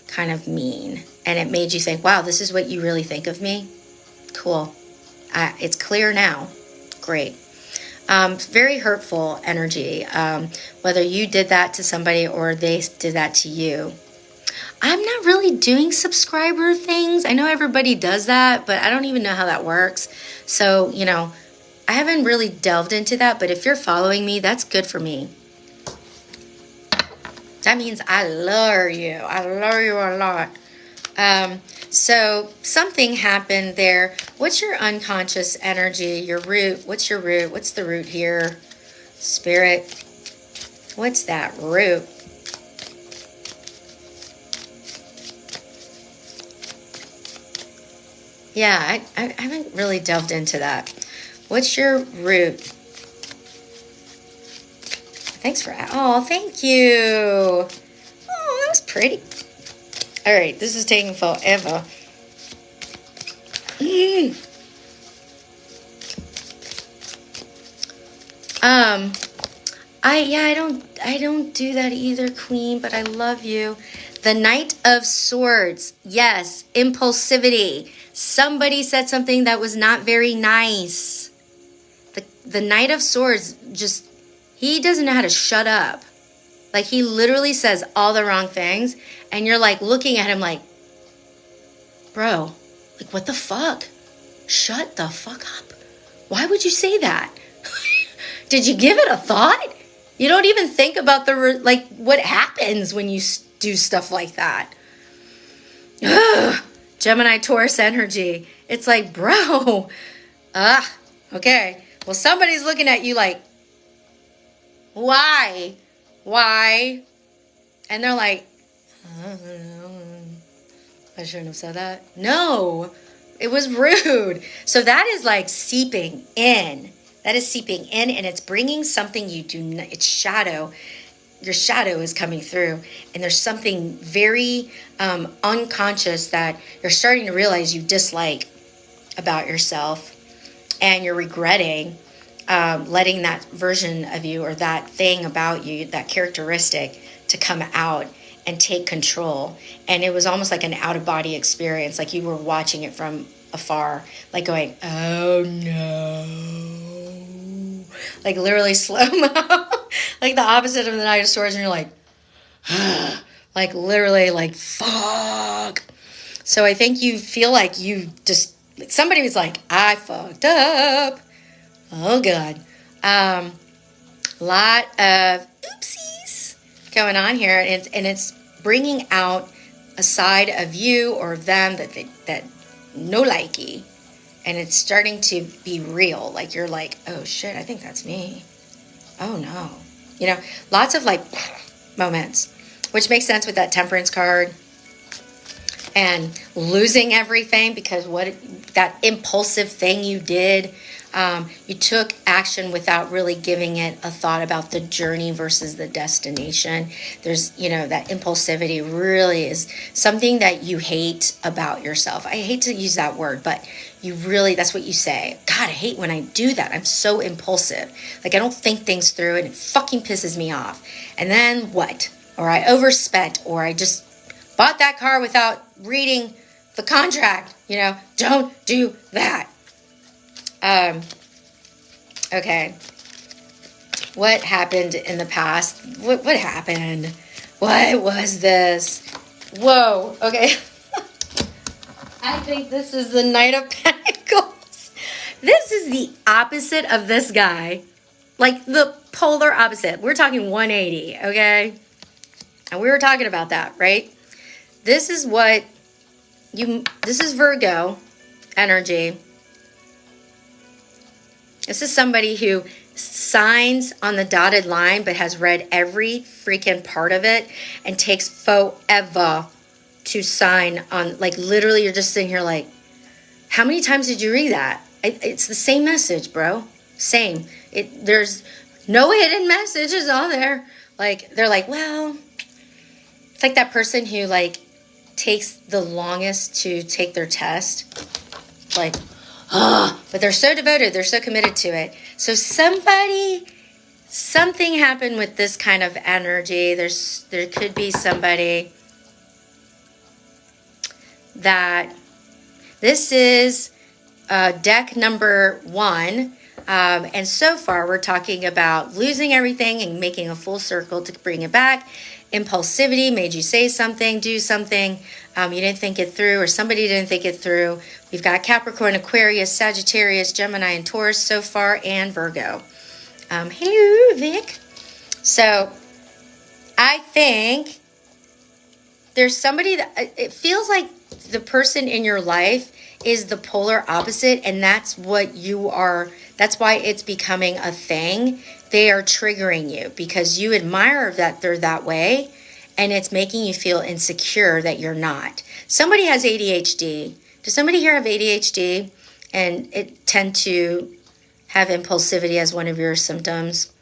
kind of mean. And it made you think, wow, this is what you really think of me? Cool. It's clear now. Great. Very hurtful energy, whether you did that to somebody or they did that to you. I'm not really doing subscriber things. I know everybody does that, but I don't even know how that works. So, I haven't really delved into that, but if you're following me, that's good for me. That means I love you. I love you a lot. So something happened there. What's your unconscious energy, your root? What's your root? What's the root here? Spirit. What's that root? Yeah, I haven't really delved into that. What's your root? Thanks for, oh, thank you. Oh, that was pretty. All right, this is taking forever. I don't do that either, Queen, but I love you. The Knight of Swords. Yes, impulsivity. Somebody said something that was not very nice. The Knight of Swords just, he doesn't know how to shut up. Like, he literally says all the wrong things, and you're like looking at him like, bro, like, what the fuck? Shut the fuck up. Why would you say that? Did you give it a thought? You don't even think about what happens when you do stuff like that. Ugh. Gemini Taurus energy. It's like, bro. Okay. Well, somebody's looking at you like, why? Why? And they're like, I shouldn't have said that. No, it was rude. So that is like seeping in. That is seeping in, and it's bringing something you do not, it's shadow. Your shadow is coming through, and there's something very unconscious that you're starting to realize you dislike about yourself, and you're regretting letting that version of you or that thing about you, that characteristic, to come out and take control. And it was almost like an out-of-body experience, like you were watching it from afar, like going, oh no. Like literally slow-mo. Like the opposite of the Knight of Swords, and you're like, like literally like, fuck. So I think you feel like you just, somebody was like, I fucked up. Oh God. Lot of oopsies going on here, and it's bringing out a side of you or them that no likey, and it's starting to be real. Like you're like, oh shit, I think that's me. Oh no. You know, lots of like moments, which makes sense with that Temperance card and losing everything because that impulsive thing you did, you took action without really giving it a thought about the journey versus the destination. There's, you know, that impulsivity really is something that you hate about yourself. I hate to use that word, but you really, that's what you say. God, I hate when I do that. I'm so impulsive. Like I don't think things through, and it fucking pisses me off. And then what? Or I overspent, or I just bought that car without reading the contract. You know, don't do that. Okay. What happened in the past? What happened? What was this? Whoa. Okay. I think this is the Knight of Pentacles. This is the opposite of this guy. Like the polar opposite. We're talking 180, okay? And we were talking about that, right? This is this is Virgo energy. This is somebody who signs on the dotted line but has read every freaking part of it and takes forever to sign on. Like literally you're just sitting here like, how many times did you read that? It's the same message, bro. Same. There's no hidden messages on there. Like they're like, well, it's like that person who like takes the longest to take their test. Like, but they're so devoted, they're so committed to it. So something happened with this kind of energy. There could be somebody that this is deck number 1. And so far we're talking about losing everything and making a full circle to bring it back. Impulsivity made you say something, do something. You didn't think it through, or somebody didn't think it through. We've got Capricorn, Aquarius, Sagittarius, Gemini, and Taurus so far, and Virgo. Hello, Vic. So I think there's somebody that it feels like the person in your life is the polar opposite, and that's what you are. That's why it's becoming a thing. They are triggering you because you admire that they're that way, and it's making you feel insecure that you're not. Somebody has ADHD. Does somebody here have ADHD and it tend to have impulsivity as one of your symptoms?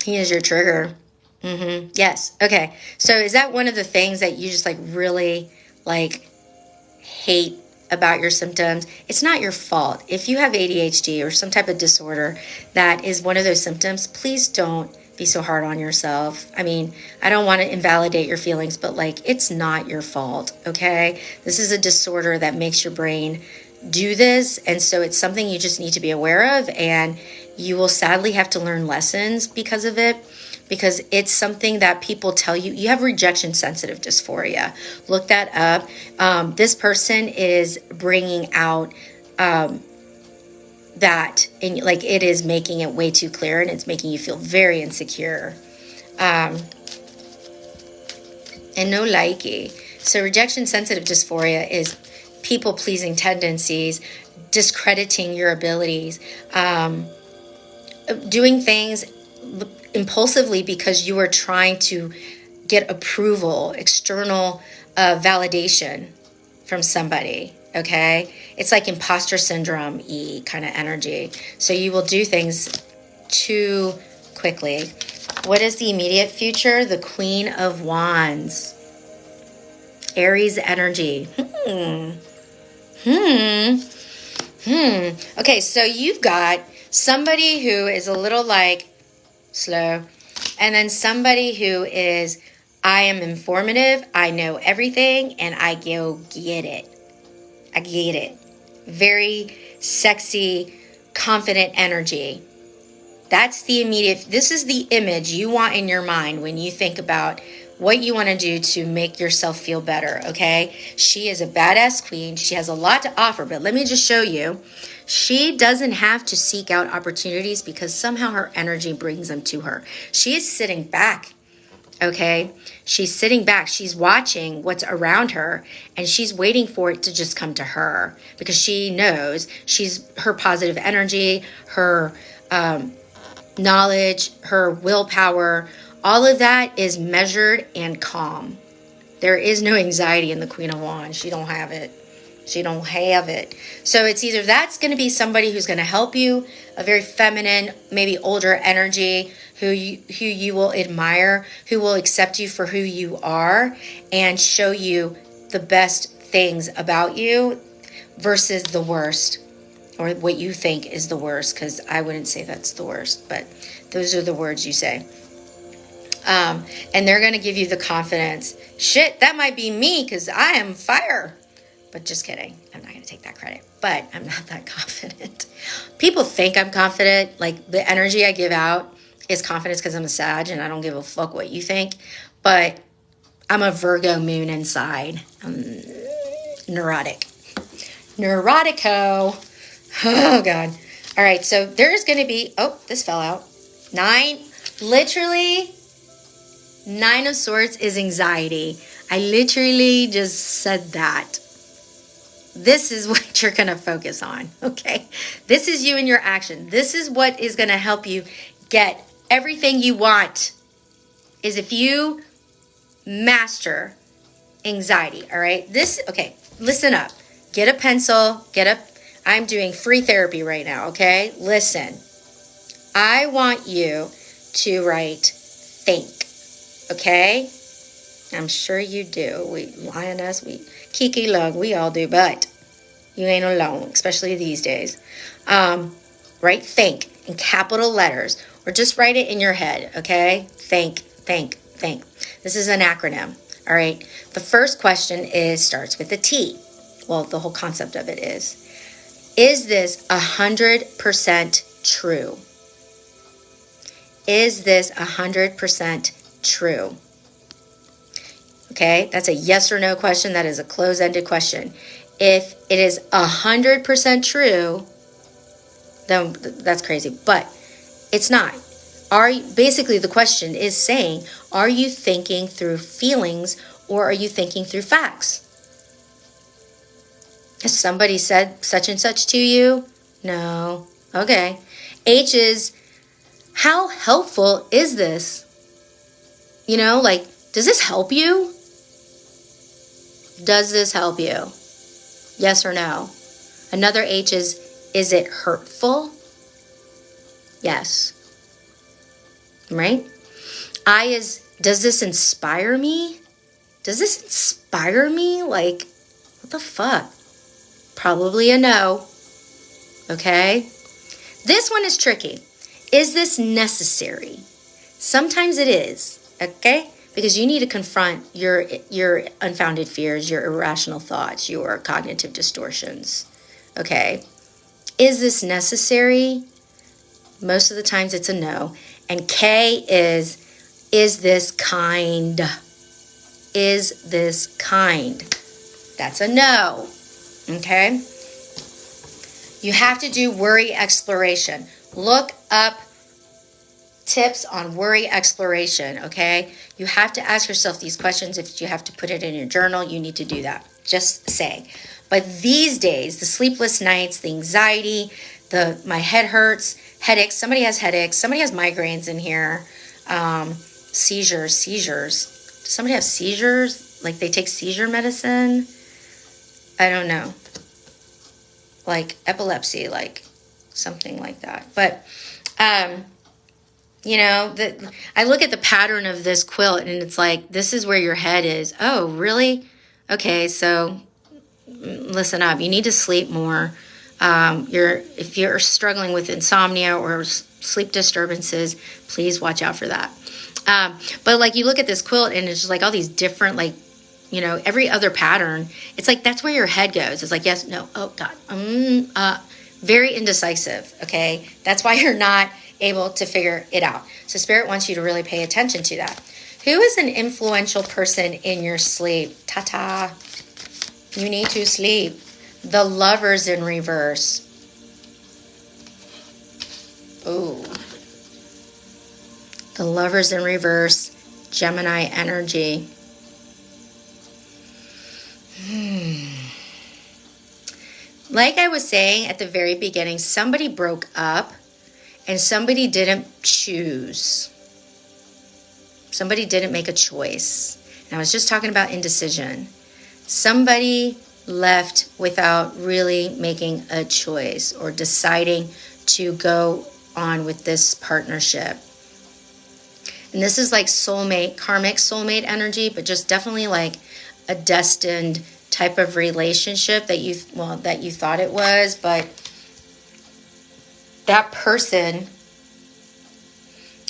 He is your trigger. Yes. Okay. So is that one of the things that you just like really like hate about your symptoms, it's not your fault. If you have ADHD or some type of disorder that is one of those symptoms, please don't be so hard on yourself. I mean, I don't want to invalidate your feelings, but like, it's not your fault, okay? This is a disorder that makes your brain do this, and so it's something you just need to be aware of, and you will sadly have to learn lessons because of it, because it's something that people tell you. You have rejection sensitive dysphoria. Look that up. This person is bringing out that, and like, it is making it way too clear, and it's making you feel very insecure, and no likey. So rejection sensitive dysphoria is people pleasing tendencies, discrediting your abilities, doing things impulsively because you are trying to get approval, external validation from somebody. Okay, it's like imposter syndrome-y kind of energy. So you will do things too quickly. What is the immediate future? The Queen of Wands. Aries energy. Okay, so you've got somebody who is a little like slow, and then somebody who is, I am informative, I know everything, and I go get it. I get it. Very sexy, confident energy. That's the immediate, this is the image you want in your mind when you think about what you want to do to make yourself feel better, okay? She is a badass queen. She has a lot to offer, but let me just show you. She doesn't have to seek out opportunities because somehow her energy brings them to her. She is sitting back, okay? She's sitting back. She's watching what's around her, and she's waiting for it to just come to her because she knows her positive energy, her knowledge, her willpower, all of that is measured and calm. There is no anxiety in the Queen of Wands. She don't have it. She don't have it. So it's either that's going to be somebody who's going to help you, a very feminine, maybe older energy, who you will admire, who will accept you for who you are and show you the best things about you versus the worst, or what you think is the worst, because I wouldn't say that's the worst, but those are the words you say. And they're going to give you the confidence. Shit, that might be me because I am fire. But just kidding. I'm not going to take that credit. But I'm not that confident. People think I'm confident. Like, the energy I give out is confidence because I'm a Sag and I don't give a fuck what you think. But I'm a Virgo moon inside. I'm neurotic. Neurotico. Oh, God. All right. So there's going to be... Oh, this fell out. 9. Literally... 9 of Swords is anxiety. I literally just said that. This is what you're going to focus on, okay? This is you and your action. This is what is going to help you get everything you want, is if you master anxiety, all right? Okay, listen up. Get a pencil, I'm doing free therapy right now, okay? Listen, I want you to write think. Okay? I'm sure you do. Lioness, Kiki Lug, we all do, but you ain't alone, especially these days. Write think in capital letters, or just write it in your head, okay? Think. This is an acronym, all right? The first question starts with a T. Well, the whole concept of it is this 100% true? Is this 100% true? Okay, that's a yes or no question. That is a close-ended question. If it is 100% true, then that's crazy, but it's not. Basically the question is saying, are you thinking through feelings or are you thinking through facts? Has somebody said such and such to you? No. Okay. H is, how helpful is this? You know, like, does this help you? Does this help you? Yes or no? Another H is it hurtful? Yes. Right? I is, does this inspire me? Does this inspire me? Like, what the fuck? probably a no. Okay? This one is tricky. Is this necessary? Sometimes it is, okay? Because you need to confront your unfounded fears, your irrational thoughts, your cognitive distortions, okay? Is this necessary? Most of the times it's a no. And K is this kind? Is this kind? That's a no, okay? You have to do worry exploration. Look up tips on worry exploration, okay? You have to ask yourself these questions. If you have to put it in your journal, you need to do that. Just saying. But these days, the sleepless nights, the anxiety, my head hurts, headaches. Somebody has headaches. Somebody has migraines in here. Seizures. Does somebody have seizures? Like they take seizure medicine? I don't know. Like epilepsy, like something like that. But, you know, I look at the pattern of this quilt and it's like, this is where your head is. Oh, really? Okay, so listen up. You need to sleep more. If you're struggling with insomnia or sleep disturbances, please watch out for that. But like you look at this quilt and it's just like all these different, like, you know, every other pattern, it's like that's where your head goes. It's like, yes, no, oh, God. Very indecisive, okay? That's why you're not able to figure it out. So Spirit wants you to really pay attention to that. Who is an influential person in your sleep? Ta-ta. You need to sleep. The Lovers in reverse. Ooh. The Lovers in reverse. Gemini energy. Like I was saying at the very beginning, somebody broke up and somebody didn't choose. Somebody didn't make a choice. And I was just talking about indecision. Somebody left without really making a choice or deciding to go on with this partnership. And this is like soulmate, karmic soulmate energy, but just definitely like a destined type of relationship that you thought it was, but that person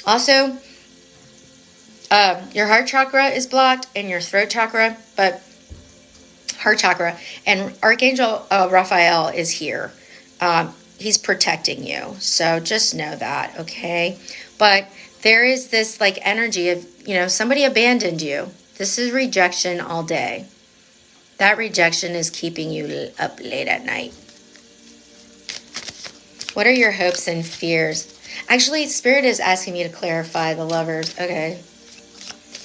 also, your heart chakra is blocked and your throat chakra, but heart chakra, and Archangel Raphael is here. He's protecting you, so just know that, okay? But there is this like energy of, you know, somebody abandoned you. This is rejection all day. That rejection is keeping you up late at night. What are your hopes and fears? Actually, Spirit is asking me to clarify the Lovers. Okay.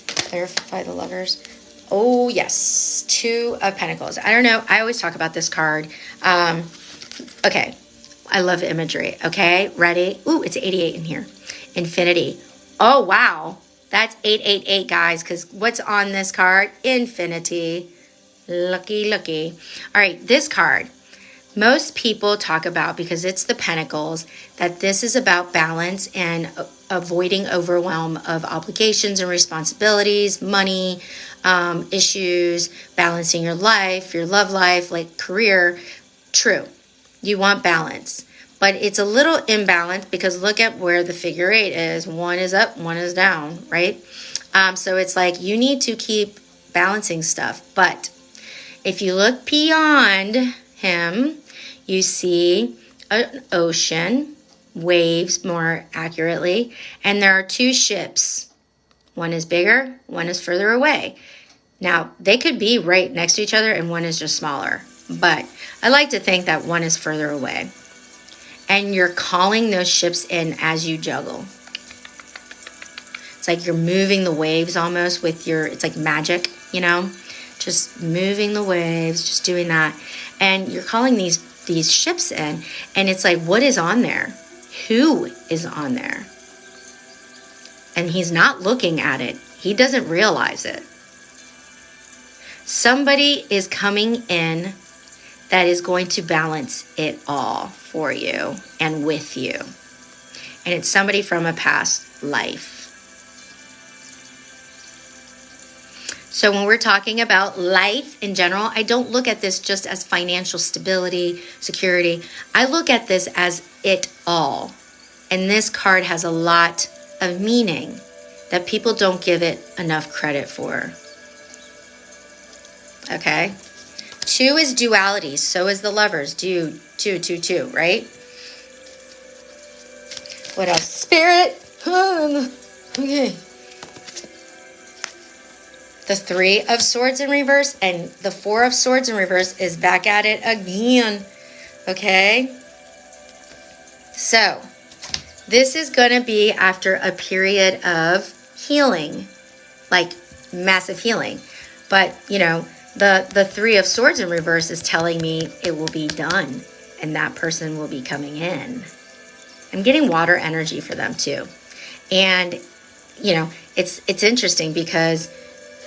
Clarify the Lovers. Oh, yes. 2 of Pentacles. I don't know. I always talk about this card. Okay. I love imagery. Okay. Ready? Ooh, it's 88 in here. Infinity. Oh, wow. That's 888, guys, because what's on this card? Infinity. Lucky. All right, this card. Most people talk about, because it's the Pentacles, that this is about balance and avoiding overwhelm of obligations and responsibilities, money, issues, balancing your life, your love life, like career. True. You want balance. But it's a little imbalanced because look at where the figure 8 is. One is up, one is down, right? So it's like you need to keep balancing stuff. But if you look beyond him, you see an ocean, waves more accurately, and there are 2 ships. One is bigger, one is further away. Now, they could be right next to each other and one is just smaller. But I like to think that one is further away. And you're calling those ships in as you juggle. It's like you're moving the waves almost with it's like magic, you know? Just moving the waves, just doing that. And you're calling these ships in, and it's like, what is on there? Who is on there? And he's not looking at it. He doesn't realize it. Somebody is coming in that is going to balance it all for you and with you. And it's somebody from a past life. So when we're talking about life in general, I don't look at this just as financial stability, security. I look at this as it all. And this card has a lot of meaning that people don't give it enough credit for. Okay? 2 is duality. So is the Lovers. Two, right? What else? Spirit. Okay. The 3 of Swords in reverse and the 4 of Swords in reverse is back at it again. Okay? So, this is going to be after a period of healing, like massive healing. But, you know, the 3 of Swords in reverse is telling me it will be done and that person will be coming in. I'm getting water energy for them too. And, you know, it's interesting because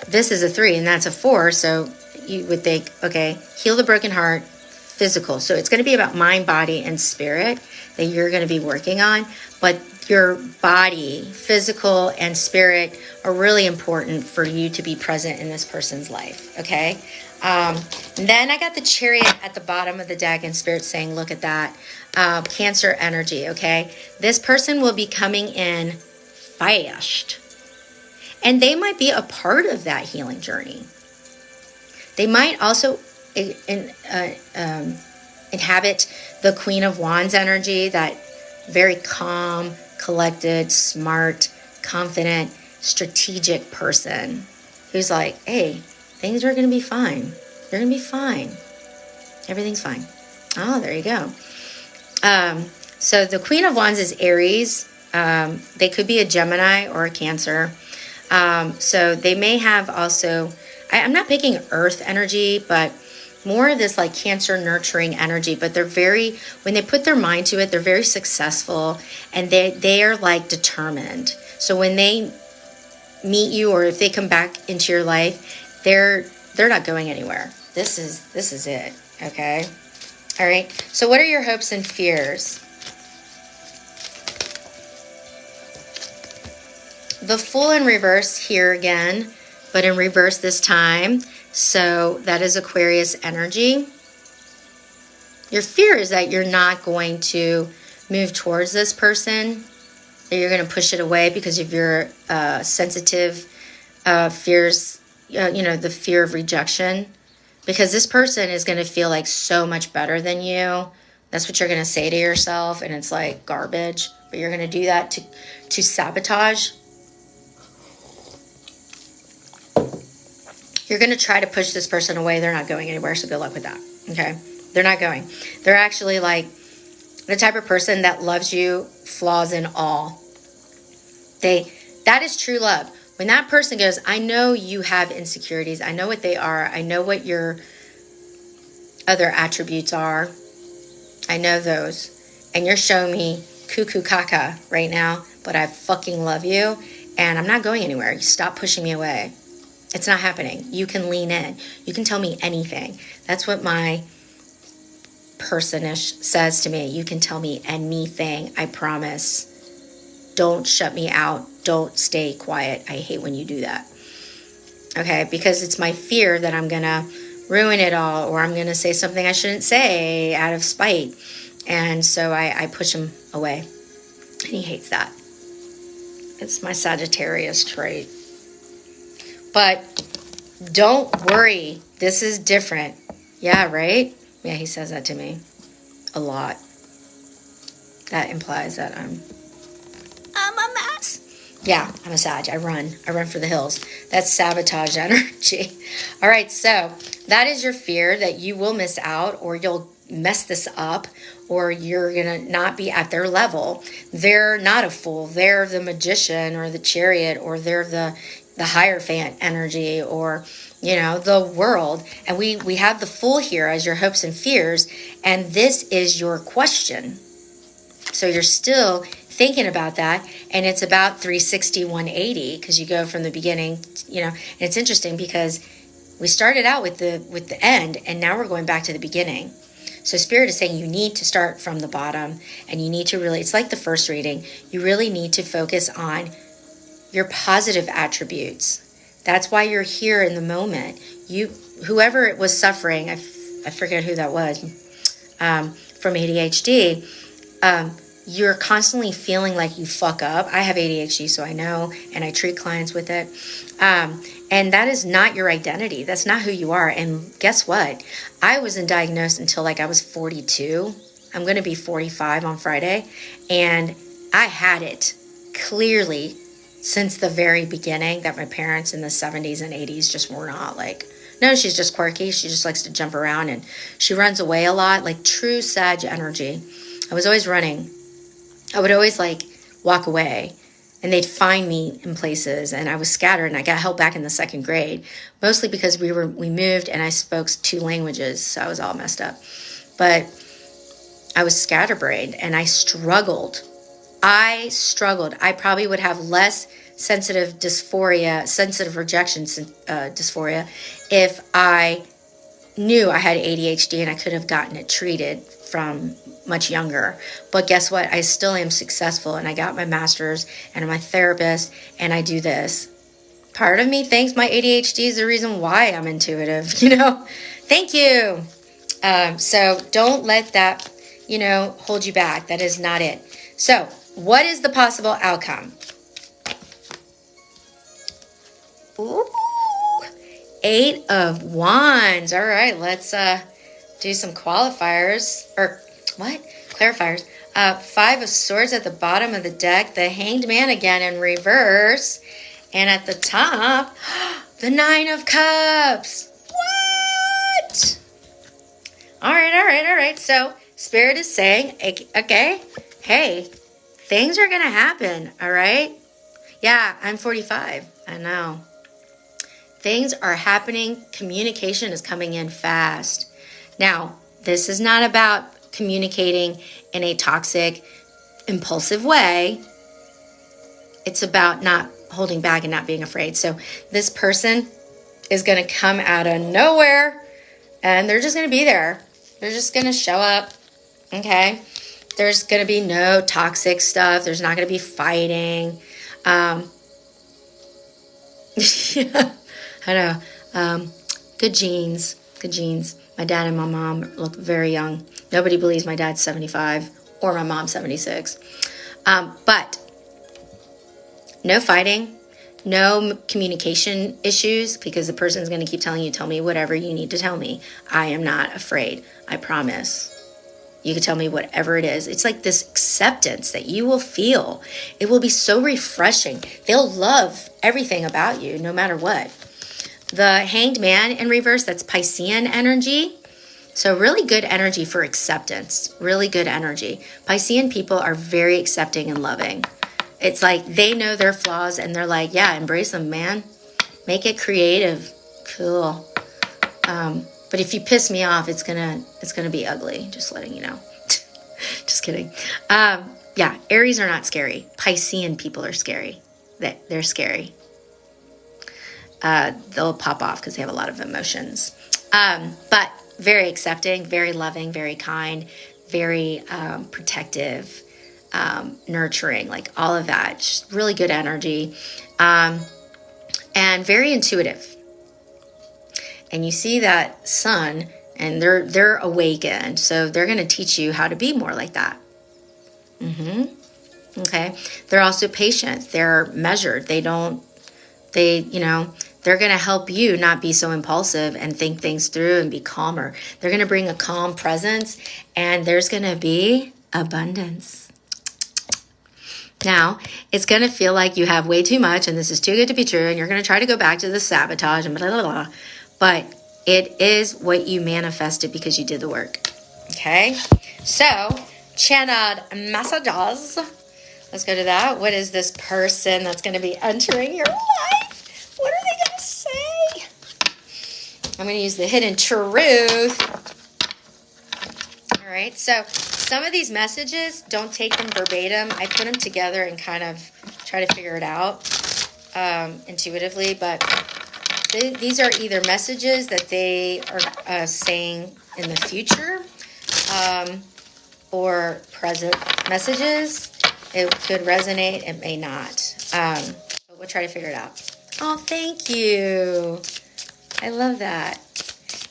this is a 3 and that's a 4. So you would think, okay, heal the broken heart, physical. So it's going to be about mind, body, and spirit that you're going to be working on. But your body, physical, and spirit are really important for you to be present in this person's life. Okay. Then I got the Chariot at the bottom of the deck and Spirit saying, look at that. Cancer energy. Okay. This person will be coming in fast. And they might be a part of that healing journey. They might also inhabit the Queen of Wands energy, that very calm, collected, smart, confident, strategic person who's like, hey, things are going to be fine. They're going to be fine. Everything's fine. Oh, there you go. So the Queen of Wands is Aries. They could be a Gemini or a Cancer. So they may have also, I'm not picking earth energy, but more of this like Cancer nurturing energy. But they're very, when they put their mind to it, they're very successful and they are like determined. So when they meet you or if they come back into your life, they're not going anywhere. This is it. Okay. All right. So what are your hopes and fears? The Fool in reverse here again, but in reverse this time. So that is Aquarius energy. Your fear is that you're not going to move towards this person, that you're going to push it away because of your sensitive fears, the fear of rejection. Because this person is going to feel like so much better than you. That's what you're going to say to yourself, and it's like garbage. But you're going to do that to sabotage. You're going to try to push this person away. They're not going anywhere, so good luck with that. Okay? They're not going. They're actually like the type of person that loves you, flaws and all. That is true love. When that person goes, I know you have insecurities. I know what they are. I know what your other attributes are. I know those. And you're showing me cuckoo caca right now, but I fucking love you and I'm not going anywhere. You stop pushing me away. It's not happening. You can lean in. You can tell me anything. That's what my personish says to me. You can tell me anything. I promise. Don't shut me out. Don't stay quiet. I hate when you do that. Okay? Because it's my fear that I'm going to ruin it all or I'm going to say something I shouldn't say out of spite. And so I push him away. And he hates that. It's my Sagittarius trait. But don't worry. This is different. Yeah, right? Yeah, he says that to me a lot. That implies that I'm a mess. Yeah, I'm a Sag. I run for the hills. That's sabotage energy. All right, so that is your fear that you will miss out or you'll mess this up or you're going to not be at their level. They're not a fool. They're the Magician or the Chariot or they're the Hierophant energy or, the World. And we have the Fool here as your hopes and fears. And this is your question. So you're still thinking about that. And it's about 360, 180 because you go from the beginning, and it's interesting because we started out with the end and now we're going back to the beginning. So Spirit is saying you need to start from the bottom and you need to really, it's like the first reading, you really need to focus on your positive attributes That's why you're here in the moment. Whoever it was suffering, I forget who that was, from ADHD, you're constantly feeling like you fuck up. I have ADHD, so I know, and I treat clients with it. And that is not your identity. That's not who you are. And guess what? I wasn't diagnosed until like I was 42. I'm going to be 45 on Friday. And I had it clearly since the very beginning that my parents in the 70s and 80s just were not like, no, she's just quirky. She just likes to jump around and she runs away a lot, like true Sag energy. I was always running. I would always like walk away and they'd find me in places and I was scattered and I got held back in the second grade, mostly because we moved and I spoke 2 languages. So I was all messed up, but I was scatterbrained and I struggled. I probably would have less sensitive rejection dysphoria if I knew I had ADHD and I could have gotten it treated from much younger. But guess what? I still am successful and I got my master's and I'm a therapist and I do this. Part of me thinks my ADHD is the reason why I'm intuitive, Thank you. So don't let that, hold you back. That is not it. So what is the possible outcome? Ooh, 8 of Wands. All right, let's do some qualifiers. Or what? Clarifiers. 5 of Swords at the bottom of the deck. The Hanged Man again in reverse. And at the top, the 9 of Cups. What? All right. So Spirit is saying, okay, hey, things are going to happen, all right? Yeah, I'm 45. I know. Things are happening. Communication is coming in fast. Now, this is not about communicating in a toxic, impulsive way. It's about not holding back and not being afraid. So this person is going to come out of nowhere and they're just going to be there. They're just going to show up. Okay. There's going to be no toxic stuff. There's not going to be fighting. Yeah, I know. Good genes. My dad and my mom look very young. Nobody believes my dad's 75 or my mom's 76. But no fighting, no communication issues, because the person's going to keep telling you, tell me whatever you need to tell me. I am not afraid. I promise. You can tell me whatever it is. It's like this acceptance that you will feel. It will be so refreshing. They'll love everything about you, no matter what. The Hanged Man in reverse, that's Piscean energy. So really good energy for acceptance. Really good energy. Piscean people are very accepting and loving. It's like they know their flaws and they're like, yeah, embrace them, man. Make it creative. Cool. But if you piss me off, it's gonna be ugly. Just letting you know. Just kidding. Yeah, Aries are not scary. Piscean people are scary. They're scary. They'll pop off because they have a lot of emotions. But very accepting, very loving, very kind, very protective, nurturing, like all of that. Just really good energy. And very intuitive. And you see that sun, and they're awakened, so they're going to teach you how to be more like that. Okay. They're also patient. They're measured. They're going to help you not be so impulsive and think things through and be calmer. They're going to bring a calm presence, and there's going to be abundance. Now, it's going to feel like you have way too much, and this is too good to be true, and you're going to try to go back to the sabotage and blah, blah, blah. But it is what you manifested because you did the work. Okay? So, channeled messages. Let's go to that. What is this person that's going to be entering your life? What are they going to say? I'm going to use the hidden truth. All right. So, some of these messages, don't take them verbatim. I put them together and kind of try to figure it out intuitively. But these are either messages that they are saying in the future or present messages. It could resonate, it may not. But we'll try to figure it out. Oh, thank you. I love that.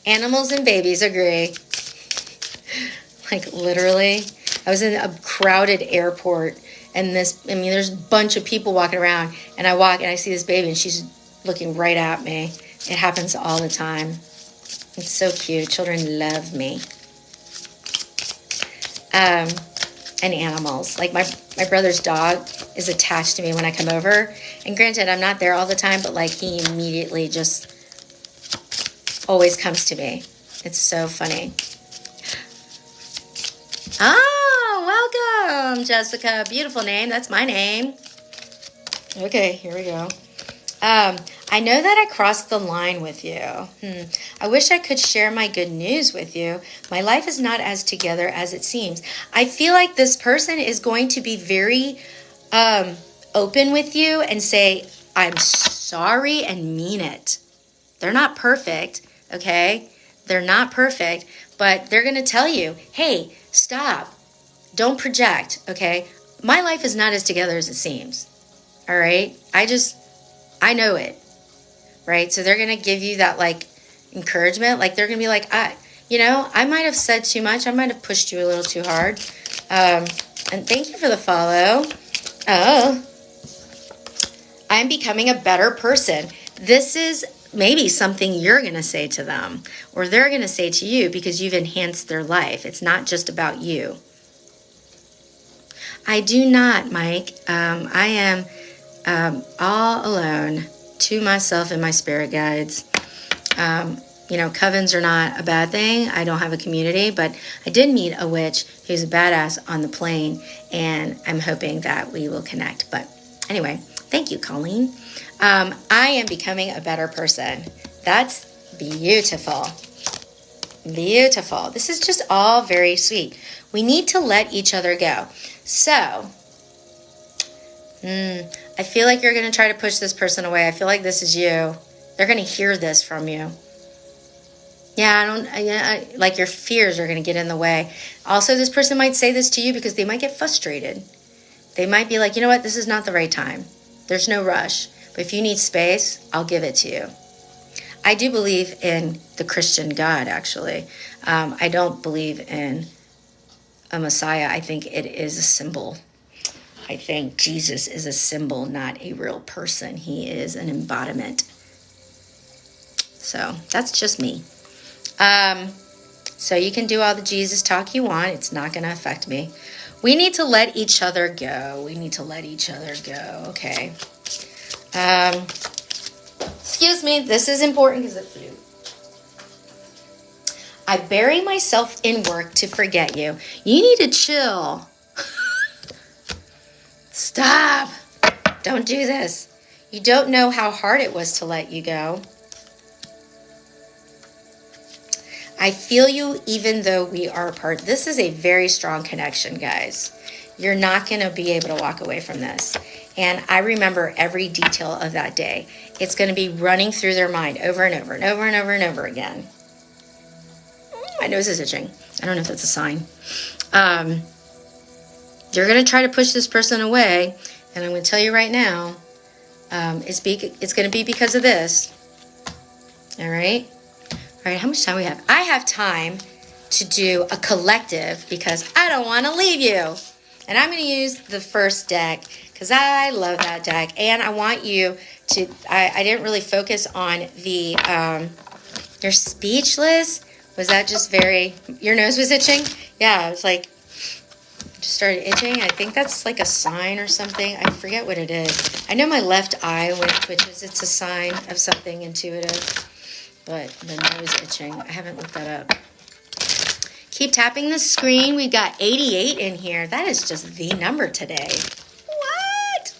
Animals and babies agree. Like literally, I was in a crowded airport and there's a bunch of people walking around and I walk and I see this baby and she's looking right at me. It happens all the time. It's so cute. Children love me. And animals. Like my brother's dog is attached to me when I come over. And granted, I'm not there all the time, but like he immediately just always comes to me. It's so funny. Oh, welcome, Jessica. Beautiful name. That's my name. Okay, here we go. I know that I crossed the line with you. I wish I could share my good news with you. My life is not as together as it seems. I feel like this person is going to be very open with you and say, I'm sorry, and mean it. They're not perfect, okay? They're not perfect, but they're going to tell you, hey, stop. Don't project, okay? My life is not as together as it seems, all right? I know it, right? So they're going to give you that, like, encouragement. Like, they're going to be like, I might have said too much. I might have pushed you a little too hard. And thank you for the follow. Oh, I'm becoming a better person. This is maybe something you're going to say to them or they're going to say to you because you've enhanced their life. It's not just about you. I do not, Mike. I am all alone to myself and my spirit guides. Covens are not a bad thing. I don't have a community, but I did meet a witch who's a badass on the plane, and I'm hoping that we will connect. But anyway, thank you, Colleen. I am becoming a better person. That's beautiful. Beautiful. This is just all very sweet. We need to let each other go. So, I feel like you're going to try to push this person away. I feel like this is you. They're going to hear this from you. Like your fears are going to get in the way. Also, this person might say this to you because they might get frustrated. They might be like, you know what? This is not the right time. There's no rush. But if you need space, I'll give it to you. I do believe in the Christian God, actually. I don't believe in a Messiah. I think it is a symbol. I think Jesus is a symbol, not a real person. He is an embodiment. So that's just me. So you can do all the Jesus talk you want. It's not going to affect me. We need to let each other go. Okay. Excuse me. This is important because it flew. I bury myself in work to forget you. You need to chill. Stop. Don't do this. You don't know how hard it was to let you go. I feel you even though we are apart. This is a very strong connection, guys. You're not going to be able to walk away from this. And I remember every detail of that day. It's going to be running through their mind over and over and over and over and over again. My nose is itching. I don't know if that's a sign. You're going to try to push this person away. And I'm going to tell you right now, it's going to be because of this. All right? All right, how much time we have? I have time to do a collective because I don't want to leave you. And I'm going to use the first deck because I love that deck. And I want you to, I didn't really focus on the, you're speechless. Was that just your nose was itching? Yeah, it was like, just started itching. I think that's like a sign or something. I forget what it is. I know my left eye when it twitches, it's a sign of something intuitive. But the nose itching, I haven't looked that up. Keep tapping the screen. We got 88 in here. That is just the number today. What?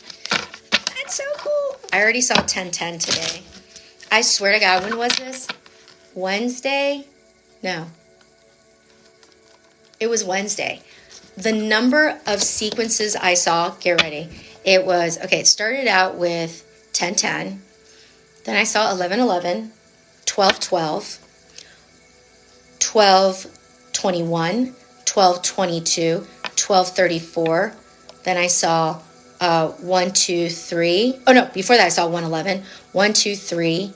That's so cool. I already saw 1010 today. I swear to God, when was this? Wednesday? No. It was Wednesday. The number of sequences I saw, get ready. It started out with 1010. Then I saw 1111. 12:12, 12:21, 12:22, 12:34. Then I saw 1, 2, 3. Oh no, before that I saw 111. 1, 2, 3.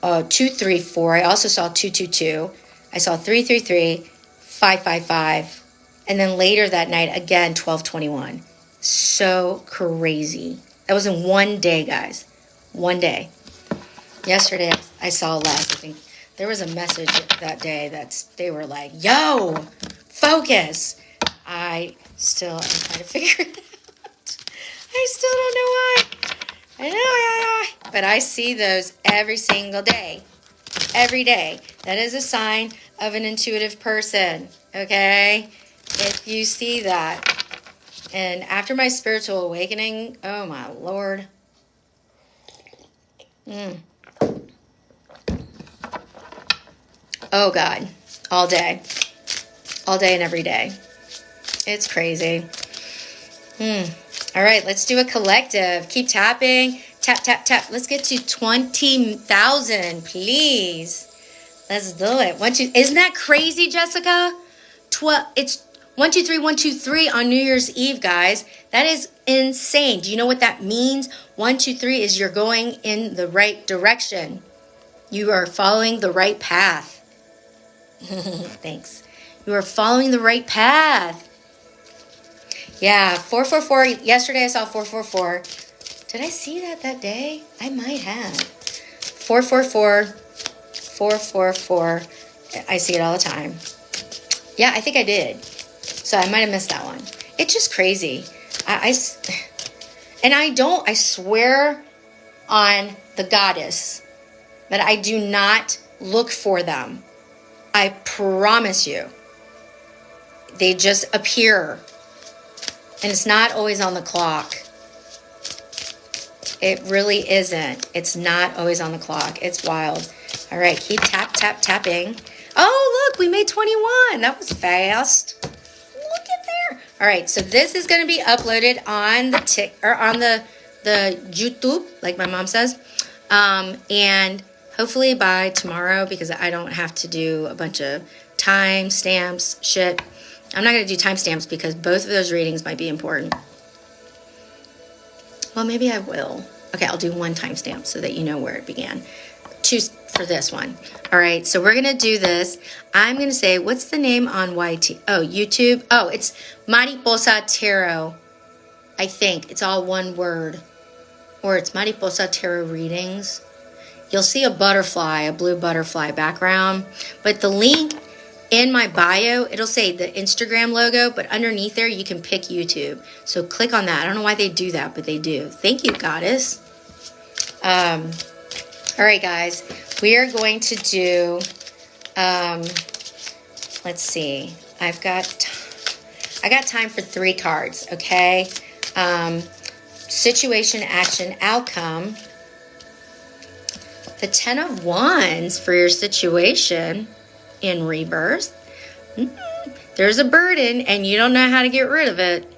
2, 3, 4. I also saw 2, 2, 2. I saw 3, 3, 3. 5, 5, 5. And then later that night, again, 12, 21. So crazy. That was in one day, guys. One day. Yesterday, I saw less. I think there was a message that day they were like, yo, focus. I still am trying to figure it out. I still don't know why. I know, but I see those every single day. Every day. That is a sign of an intuitive person, okay? If you see that. And after my spiritual awakening, oh my Lord. Oh God. All day. All day and every day. It's crazy. All right, let's do a collective. Keep tapping. Tap, tap, tap. Let's get to 20,000, please. Let's do it. Isn't that crazy, Jessica? It's 1, 2, 3, 1, 2, 3 on New Year's Eve, guys. That is insane. Do you know what that means? 1, 2, 3 is you're going in the right direction. You are following the right path. Thanks. You are following the right path. Yeah, 444. Yesterday I saw 444. Did I see that day? I might have. 444. 444. I see it all the time. Yeah, I think I did. So I might have missed that one. It's just crazy. I swear on the goddess that I do not look for them. I promise you. They just appear. And it's not always on the clock. It really isn't. It's not always on the clock. It's wild. All right, keep tapping. Oh, look, we made 21. That was fast. Look at there. All right, so this is going to be uploaded on the YouTube, like my mom says, and hopefully by tomorrow, because I don't have to do a bunch of time stamps shit. I'm not going to do timestamps because both of those readings might be important. Well, maybe I will. Okay, I'll do one timestamp so that you know where it began. 2 for this one. All right, so we're going to do this. I'm going to say, what's the name on YT? Oh, YouTube. Oh, it's Mariposa Tarot. I think it's all one word. Or it's Mariposa Tarot Readings. You'll see a butterfly, a blue butterfly background. But the link in my bio, it'll say the Instagram logo, but underneath there, you can pick YouTube. So click on that. I don't know why they do that, but they do. Thank you, Goddess. All right, guys. We are going to do, let's see. I got time for 3 cards, okay? Situation, action, outcome. The 10 of Wands for your situation in rebirth. There's a burden and you don't know how to get rid of it.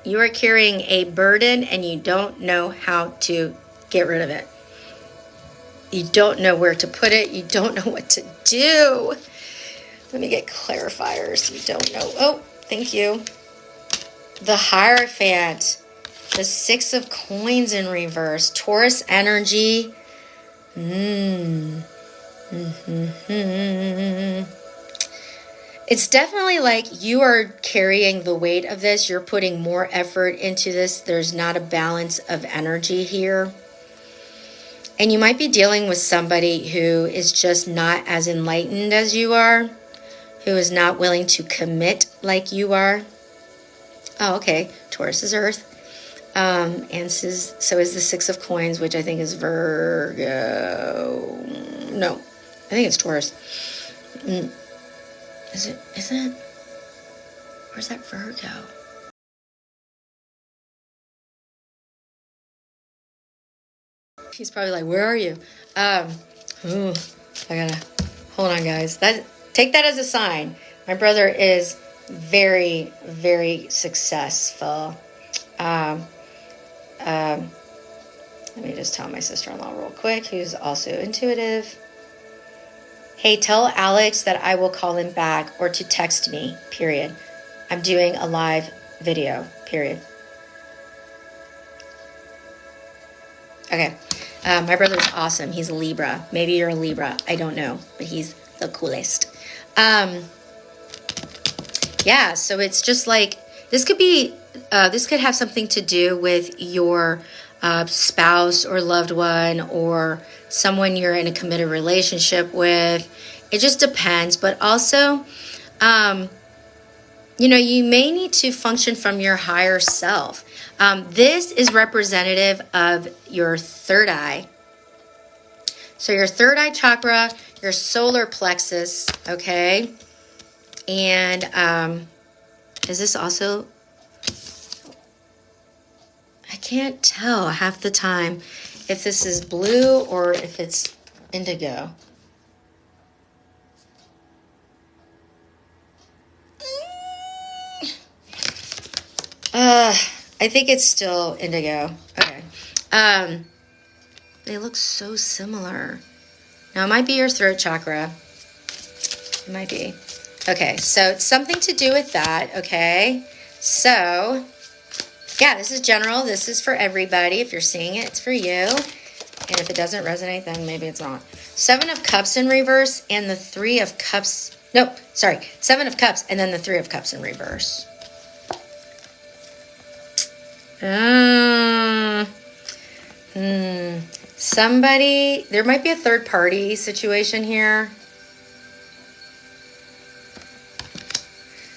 You are carrying a burden and you don't know how to get rid of it. You don't know where to put it. You don't know what to do. Let me get clarifiers. You don't know. Oh, thank you. The Hierophant. The 6 of Coins in reverse. Taurus energy. It's definitely like you are carrying the weight of this. You're putting more effort into this. There's not a balance of energy here. And you might be dealing with somebody who is just not as enlightened as you are, who is not willing to commit like you are. Oh, okay. Taurus is Earth. And so is the 6 of Coins, which I think is Virgo. No, I think it's Taurus. Is it? Where's that Virgo? He's probably like, where are you? I gotta, hold on, guys. Take that as a sign. My brother is very, very successful. Let me just tell my sister-in-law real quick, who's also intuitive. Hey, tell Alex that I will call him back or to text me, period. I'm doing a live video, period. Okay. My brother's awesome. He's a Libra. Maybe you're a Libra. I don't know, but he's the coolest. Yeah, so it's just like, this could have something to do with your spouse or loved one or someone you're in a committed relationship with. It just depends. But also, you may need to function from your higher self. This is representative of your third eye. So your third eye chakra, your solar plexus, okay? And is this also... I can't tell half the time if this is blue or if it's indigo. I think it's still indigo. Okay. They look so similar. Now, it might be your throat chakra. It might be. Okay, so it's something to do with that, okay? So, yeah, this is general. This is for everybody. If you're seeing it, it's for you. And if it doesn't resonate, then maybe it's not. 7 of Cups in reverse and the 3 of Cups. Nope, sorry. 7 of Cups and then the 3 of Cups in reverse. Somebody, there might be a third party situation here.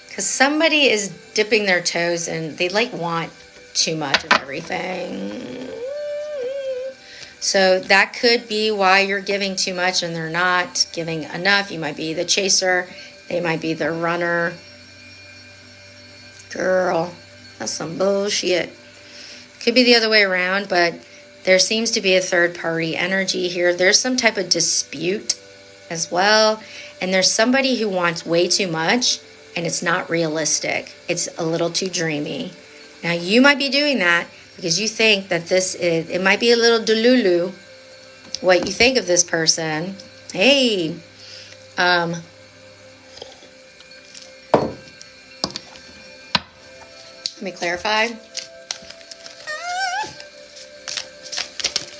Because somebody is dipping their toes and they want too much of everything. So that could be why you're giving too much and they're not giving enough. You might be the chaser. They might be the runner. Girl, that's some bullshit. Could be the other way around, but there seems to be a third party energy here. There's some type of dispute as well. And there's somebody who wants way too much and it's not realistic. It's a little too dreamy. Now you might be doing that because you think that it might be a little delulu what you think of this person. Hey, let me clarify.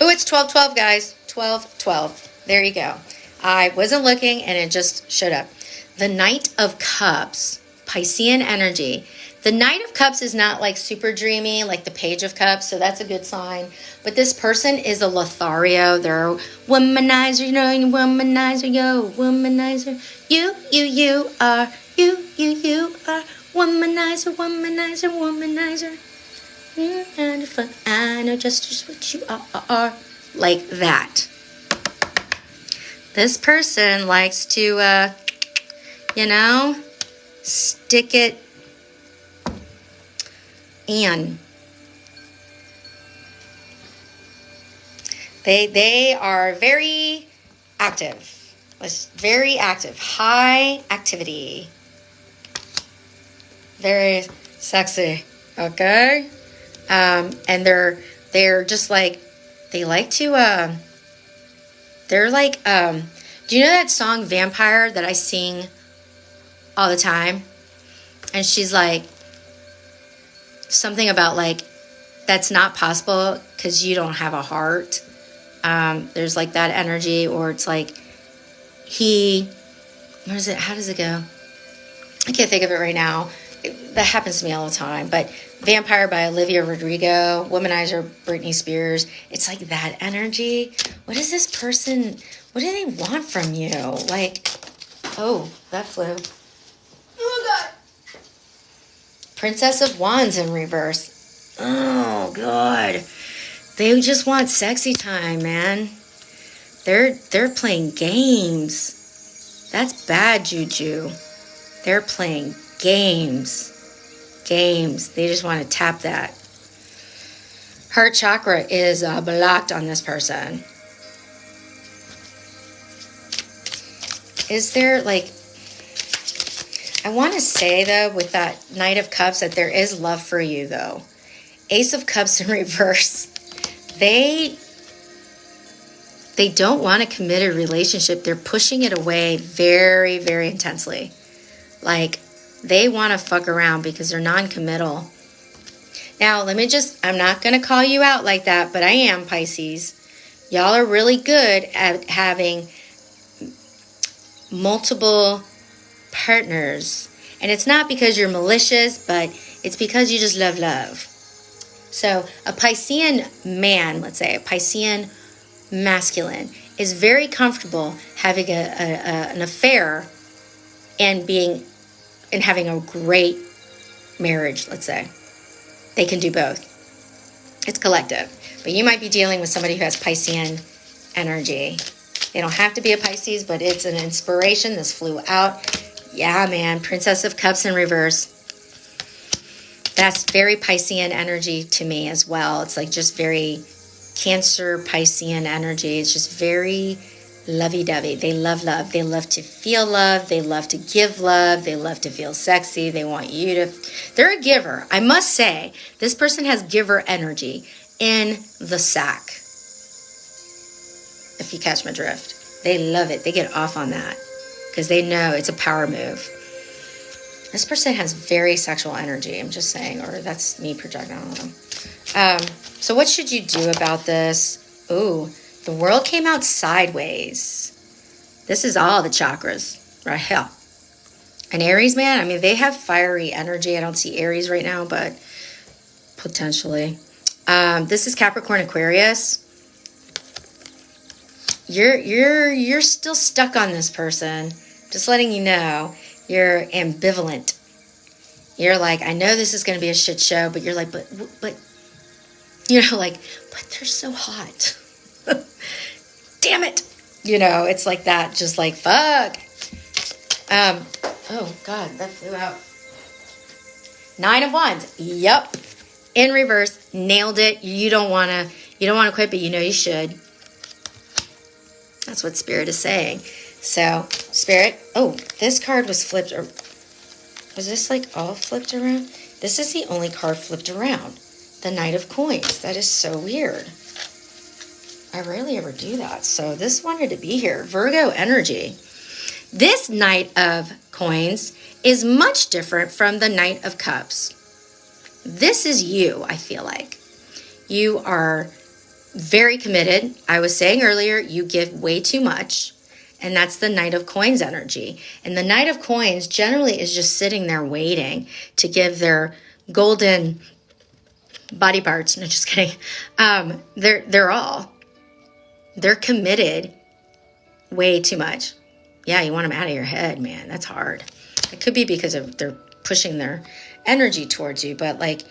Oh, it's 12-12, guys. 12-12. There you go. I wasn't looking and it just showed up. The Knight of Cups, Piscean energy. The Knight of Cups is not super dreamy like the Page of Cups, so that's a good sign. But this person is a Lothario. They're a womanizer, womanizer, yo, womanizer. You are, you are womanizer, womanizer, womanizer. I know just what you are. Like that. This person likes to, stick it in. They are very active. Very active. High activity. Very sexy. Okay? And they're just they like to, they're do you know that song Vampire that I sing all the time? And she's something about that's not possible because you don't have a heart. There's that energy, or it's what is it? How does it go? I can't think of it right now. That happens to me all the time. But Vampire by Olivia Rodrigo, Womanizer, Britney Spears. It's that energy. What is this person? What do they want from you? Oh, that flew. Oh, God. Princess of Wands in reverse. Oh, God. They just want sexy time, man. They're playing games. That's bad juju. They're playing games. They just want to tap that. Heart chakra is blocked on this person. Is there I want to say though with that Knight of Cups that there is love for you though. Ace of Cups in reverse. They don't want a committed relationship. They're pushing it away very, very intensely. They want to fuck around because they're non-committal. Now, I'm not going to call you out like that, but I am, Pisces. Y'all are really good at having multiple partners. And it's not because you're malicious, but it's because you just love love. So a Piscean man, let's say, a Piscean masculine, is very comfortable having an affair and having a great marriage, let's say. They can do both. It's collective. But you might be dealing with somebody who has Piscean energy. They don't have to be a Pisces, but it's an inspiration. This flew out. Yeah, man. Princess of Cups in reverse. That's very Piscean energy to me as well. It's like just very Cancer Piscean energy. It's just very lovey-dovey. They love love. They love to feel love. They love to give love. They love to feel sexy. They want you to... They're a giver. I must say, this person has giver energy in the sack. If you catch my drift. They love it. They get off on that because they know it's a power move. This person has very sexual energy, I'm just saying, or that's me projecting, I don't know. So what should you do about this? Ooh, the world came out sideways. This is all the chakras, right? Hell. And Aries, man, I mean, they have fiery energy. I don't see Aries right now, but potentially. This is Capricorn Aquarius. You're still stuck on this person. Just letting you know, you're ambivalent. You're like, I know this is going to be a shit show, but you're like, but you know, like, but they're so hot. Damn it. You know, it's like that, just like, fuck. Oh God, that flew out. 9 of Wands. Yep. In reverse. Nailed it. You don't want to quit, but you know you should. That's what Spirit is saying. So, Spirit, oh, this card was flipped. Was this like all flipped around? This is the only card flipped around. The Knight of Coins. That is so weird. I rarely ever do that. So this wanted to be here. Virgo energy. This Knight of Coins is much different from the Knight of Cups. This is you, I feel like. You are very committed. I was saying earlier, you give way too much. And that's the Knight of Coins energy. And the Knight of Coins generally is just sitting there waiting to give their golden body parts. No, just kidding. They're committed way too much. Yeah, you want them out of your head, man. That's hard. It could be because they're pushing their energy towards you. But like,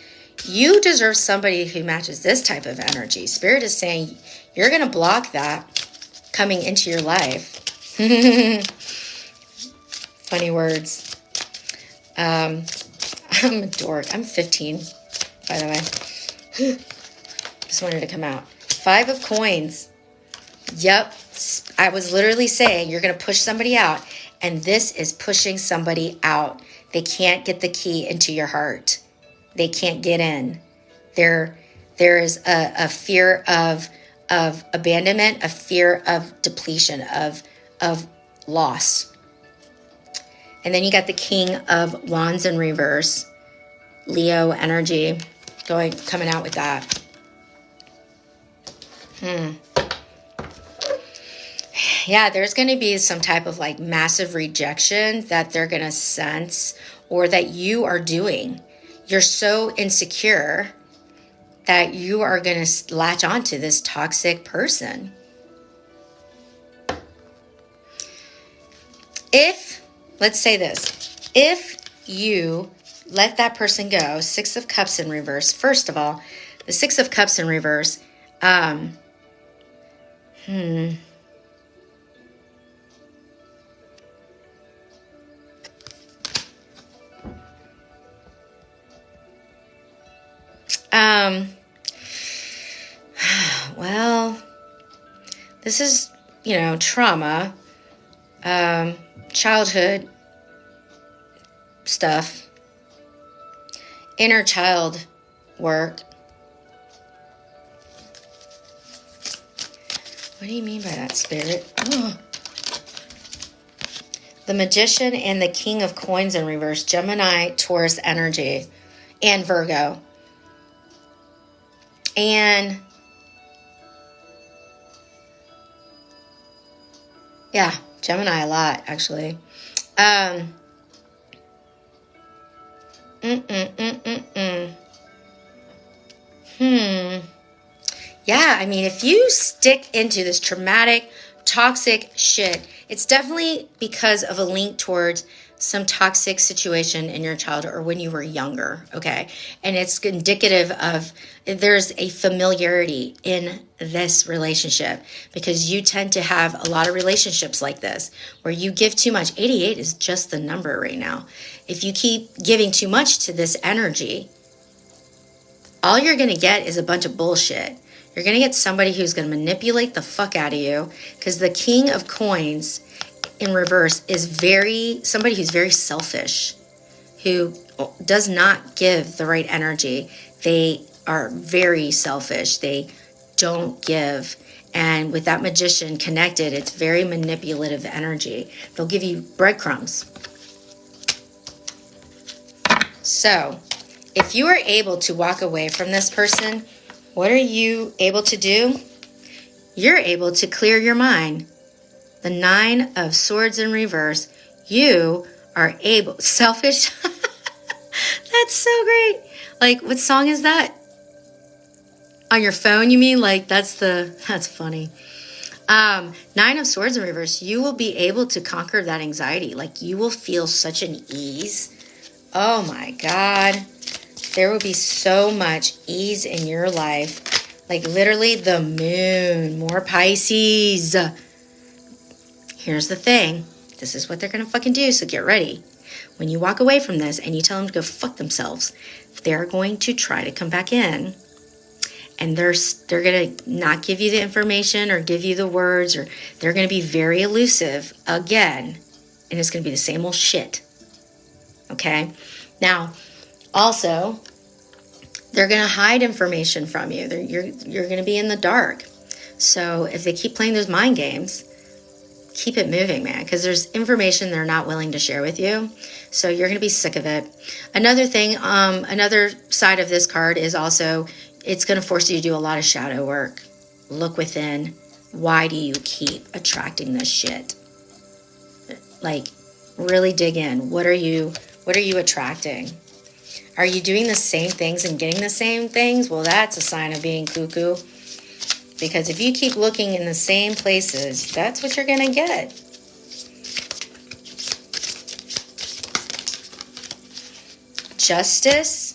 you deserve somebody who matches this type of energy. Spirit is saying you're going to block that coming into your life. Funny words. I'm a dork. I'm 15, by the way. Just wanted to come out. 5 of Coins. Yep. I was literally saying you're going to push somebody out, and this is pushing somebody out. They can't get the key into your heart. They can't get in. There is a fear of abandonment, a fear of depletion, of loss. And then you got the King of Wands in reverse. Leo energy coming out with that. Yeah, there's going to be some type of like massive rejection that they're going to sense or that you are doing. You're so insecure that you are going to latch onto this toxic person. Let's say this, if you let that person go, 6 of Cups in reverse, first of all, the 6 of Cups in reverse, well, this is, trauma, childhood stuff, inner child work. What do you mean by that, Spirit? Oh. The Magician and the King of Coins in reverse, Gemini, Taurus energy, and Virgo. And yeah, Gemini a lot, actually. Yeah, I mean, if you stick into this traumatic, toxic shit, it's definitely because of a link towards some toxic situation in your childhood or when you were younger, okay? And it's indicative of there's a familiarity in this relationship because you tend to have a lot of relationships like this where you give too much. 88 is just the number right now. If you keep giving too much to this energy, all you're going to get is a bunch of bullshit. You're going to get somebody who's going to manipulate the fuck out of you because the King of Coins in reverse is somebody who's very selfish, who does not give the right energy. They are very selfish. They don't give. And with that magician connected, it's very manipulative energy. They'll give you breadcrumbs. So if you are able to walk away from this person, what are you able to do? You're able to clear your mind. The 9 of Swords in reverse. You are able... Selfish? That's so great. Like, what song is that? On your phone, you mean? Like, that's funny. 9 of Swords in reverse. You will be able to conquer that anxiety. Like, you will feel such an ease. Oh, my God. There will be so much ease in your life. Like literally the moon, more Pisces. Here's the thing. This is what they're going to fucking do, so get ready. When you walk away from this and you tell them to go fuck themselves, they're going to try to come back in. And they're going to not give you the information or give you the words, or they're going to be very elusive again. And it's going to be the same old shit. Okay? Now, also, they're going to hide information from you. You're going to be in the dark. So if they keep playing those mind games, keep it moving, man, because there's information they're not willing to share with you. So you're going to be sick of it. Another thing, another side of this card is also it's going to force you to do a lot of shadow work. Look within. Why do you keep attracting this shit? Like, really dig in. What are you attracting? Are you doing the same things and getting the same things? Well, that's a sign of being cuckoo. Because if you keep looking in the same places, that's what you're going to get. Justice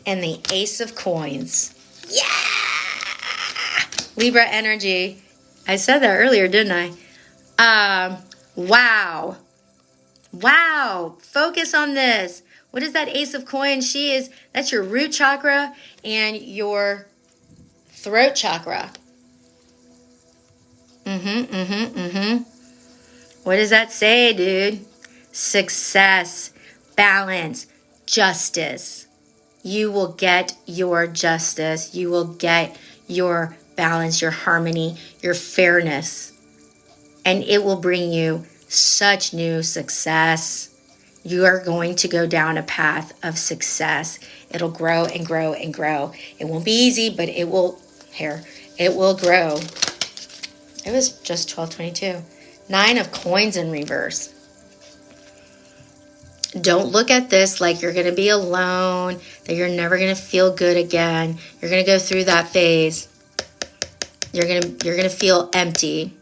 and the Ace of Coins. Yeah! Libra energy. I said that earlier, didn't I? Wow. Wow. Focus on this. What is that Ace of Coins? That's your root chakra and your throat chakra. What does that say, dude? Success, balance, justice. You will get your justice. You will get your balance, your harmony, your fairness. And it will bring you such new success. You are going to go down a path of success. It'll grow and grow and grow. It won't be easy, but it will grow. It was just 12:22. 9 of Coins in reverse. Don't look at this like you're going to be alone, that you're never going to feel good again. You're going to go through that phase. You're going to feel empty.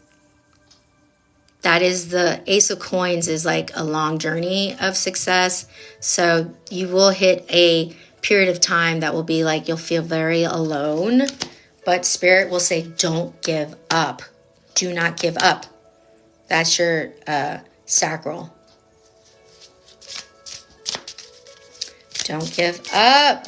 That is the Ace of Coins is like a long journey of success. So you will hit a period of time that will be like you'll feel very alone. But Spirit will say, don't give up. Do not give up. That's your sacral. Don't give up.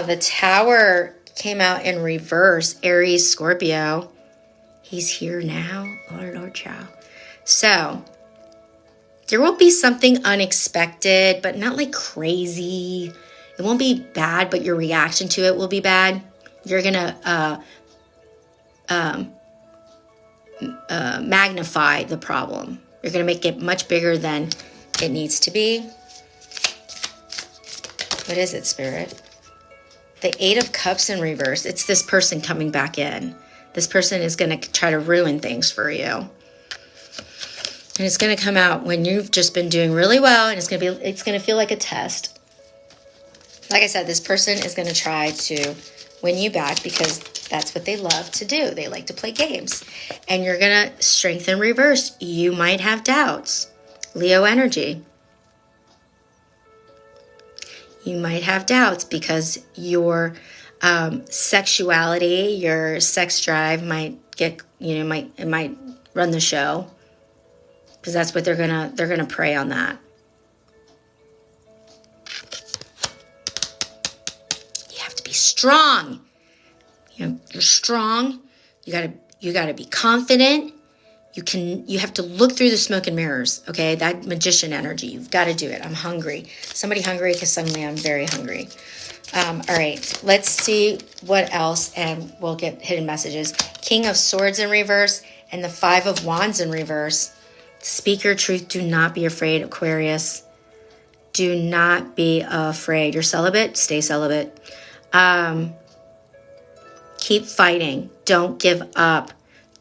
The Tower came out in reverse. Aries, Scorpio. He's here now. Oh, Lord, child. So, there will be something unexpected, but not like crazy. It won't be bad, but your reaction to it will be bad. You're going to magnify the problem. You're going to make it much bigger than it needs to be. What is it, Spirit? The Eight of Cups in reverse. It's this person coming back in. This person is going to try to ruin things for you. And it's going to come out when you've just been doing really well, and it's going to feel like a test. Like I said, this person is going to try to win you back because that's what they love to do. They like to play games. And you're going to strengthen reverse. You might have doubts. Leo energy. You might have doubts because your sexuality, your sex drive might get, it might run the show, because that's what they're gonna prey on that. You have to be strong. You're strong. You gotta be confident. You have to look through the smoke and mirrors, okay? That magician energy, you've got to do it. I'm hungry. Somebody hungry, because suddenly I'm very hungry. All right, let's see what else, and we'll get hidden messages. King of Swords in reverse and the Five of Wands in reverse. Speak your truth. Do not be afraid, Aquarius. Do not be afraid. You're celibate? Stay celibate. Keep fighting. Don't give up.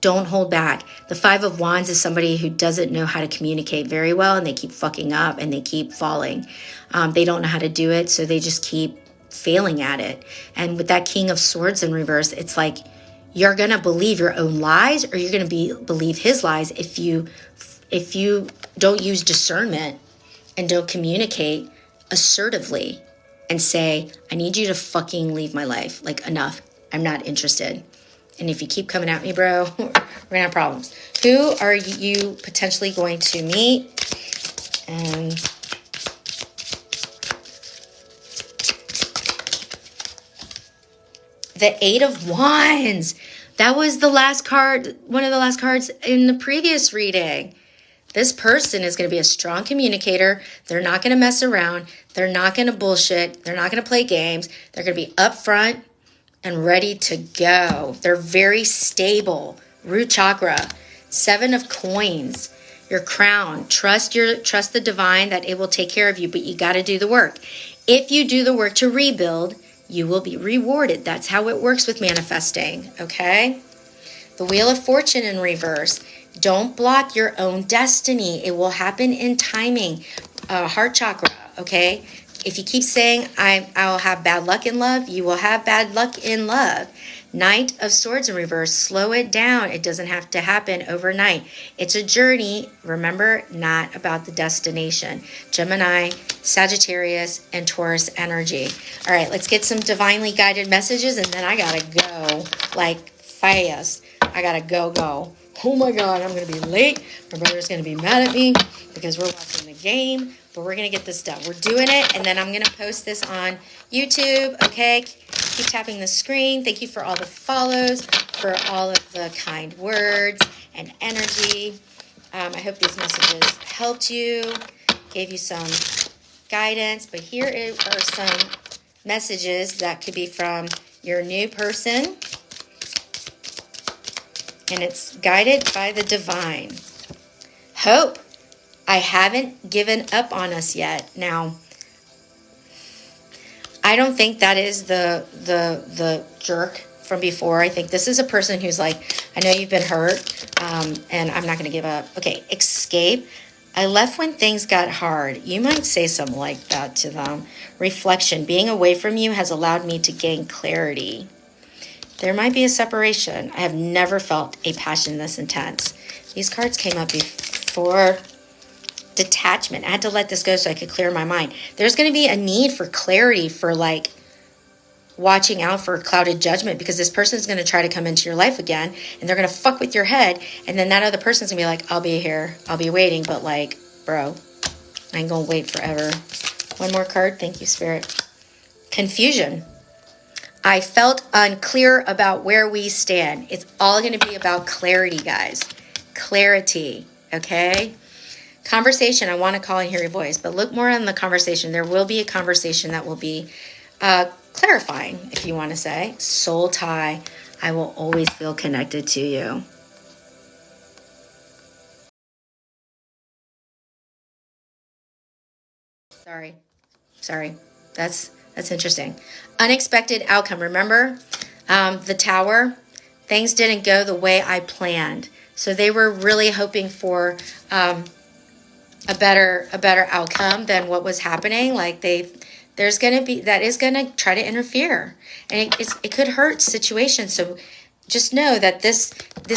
Don't hold back. The Five of Wands is somebody who doesn't know how to communicate very well, and they keep fucking up and they keep falling. They don't know how to do it, so they just keep failing at it. And with that King of Swords in reverse, it's like you're going to believe your own lies, or you're going to believe his lies if you don't use discernment and don't communicate assertively and say, I need you to fucking leave my life. Like, enough. I'm not interested. And if you keep coming at me, bro, we're going to have problems. Who are you potentially going to meet? And the Eight of Wands. That was the last card, one of the last cards in the previous reading. This person is going to be a strong communicator. They're not going to mess around. They're not going to bullshit. They're not going to play games. They're going to be upfront and ready to go. They're very stable. Root chakra. Seven of Coins. Your crown. Trust the divine that it will take care of you, but you got to do the work. If you do the work to rebuild, you will be rewarded. That's how it works with manifesting, okay? The Wheel of Fortune in reverse. Don't block your own destiny. It will happen in timing. Heart chakra, okay? If you keep saying, I'll have bad luck in love, you will have bad luck in love. Knight of Swords in reverse. Slow it down. It doesn't have to happen overnight. It's a journey. Remember, not about the destination. Gemini, Sagittarius, and Taurus energy. All right, let's get some divinely guided messages, and then I gotta go, like, fast. I gotta go. Oh my God, I'm gonna be late. My brother's gonna be mad at me because we're watching the game. But we're going to get this done. We're doing it, and then I'm going to post this on YouTube, okay? Keep tapping the screen. Thank you for all the follows, for all of the kind words and energy. I hope these messages helped you, gave you some guidance. But here are some messages that could be from your new person, and it's guided by the divine. Hope. I haven't given up on us yet. Now, I don't think that is the jerk from before. I think this is a person who's like, I know you've been hurt, and I'm not going to give up. Okay, escape. I left when things got hard. You might say something like that to them. Reflection. Being away from you has allowed me to gain clarity. There might be a separation. I have never felt a passion this intense. These cards came up before. Detachment. I had to let this go so I could clear my mind. There's going to be a need for clarity, for like watching out for clouded judgment, because this person is going to try to come into your life again, and they're going to fuck with your head, and then that other person's going to be like, I'll be here, I'll be waiting, but like, bro, I ain't going to wait forever. One more card. Thank you, Spirit. Confusion. I felt unclear about where we stand. It's all going to be about clarity, guys. Clarity, okay? Conversation, I want to call and hear your voice, but look more on the conversation. There will be a conversation that will be clarifying, if you want to say. Soul tie, I will always feel connected to you. Sorry. That's interesting. Unexpected outcome. Remember, the Tower, things didn't go the way I planned. So they were really hoping for a better outcome than what was happening. Like there's going to be, that is going to try to interfere, and it could hurt situations. So just know that this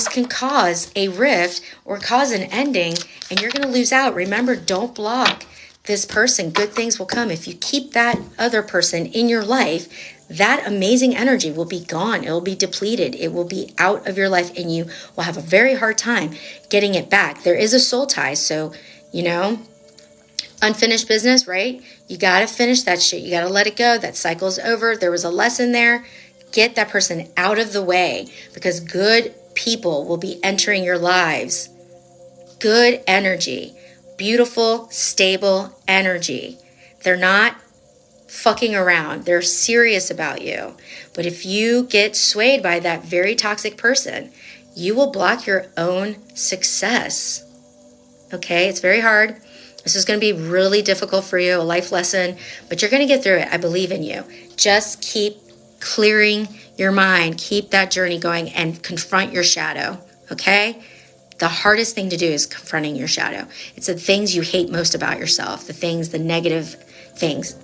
can cause a rift or cause an ending, and you're going to lose out. Remember, don't block this person. Good things will come. If you keep that other person in your life, that amazing energy will be gone. It will be depleted. It will be out of your life, and you will have a very hard time getting it back. There is a soul tie. So, unfinished business, right? You got to finish that shit. You got to let it go. That cycle's over. There was a lesson there. Get that person out of the way, because good people will be entering your lives. Good energy. Beautiful, stable energy. They're not fucking around. They're serious about you. But if you get swayed by that very toxic person, you will block your own success. Okay? It's very hard. This is going to be really difficult for you, a life lesson, but you're going to get through it. I believe in you. Just keep clearing your mind. Keep that journey going and confront your shadow. Okay? The hardest thing to do is confronting your shadow. It's the things you hate most about yourself, the negative things,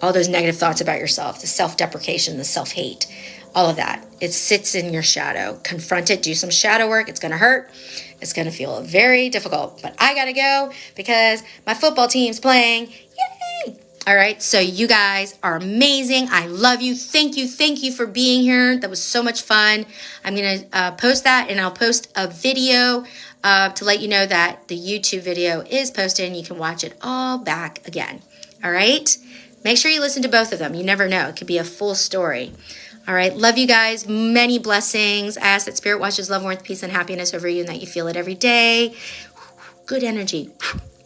all those negative thoughts about yourself, the self-deprecation, the self-hate, all of that. It sits in your shadow. Confront it. Do some shadow work. It's going to hurt. It's going to feel very difficult. But I got to go because my football team's playing. Yay! All right. So you guys are amazing. I love you. Thank you. Thank you for being here. That was so much fun. I'm going to post that, and I'll post a video to let you know that the YouTube video is posted and you can watch it all back again. All right. Make sure you listen to both of them. You never know. It could be a full story. All right. Love you guys. Many blessings. I ask that Spirit watches love, warmth, peace, and happiness over you, and that you feel it every day. Good energy.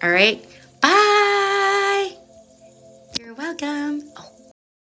All right. Bye. You're welcome. Oh.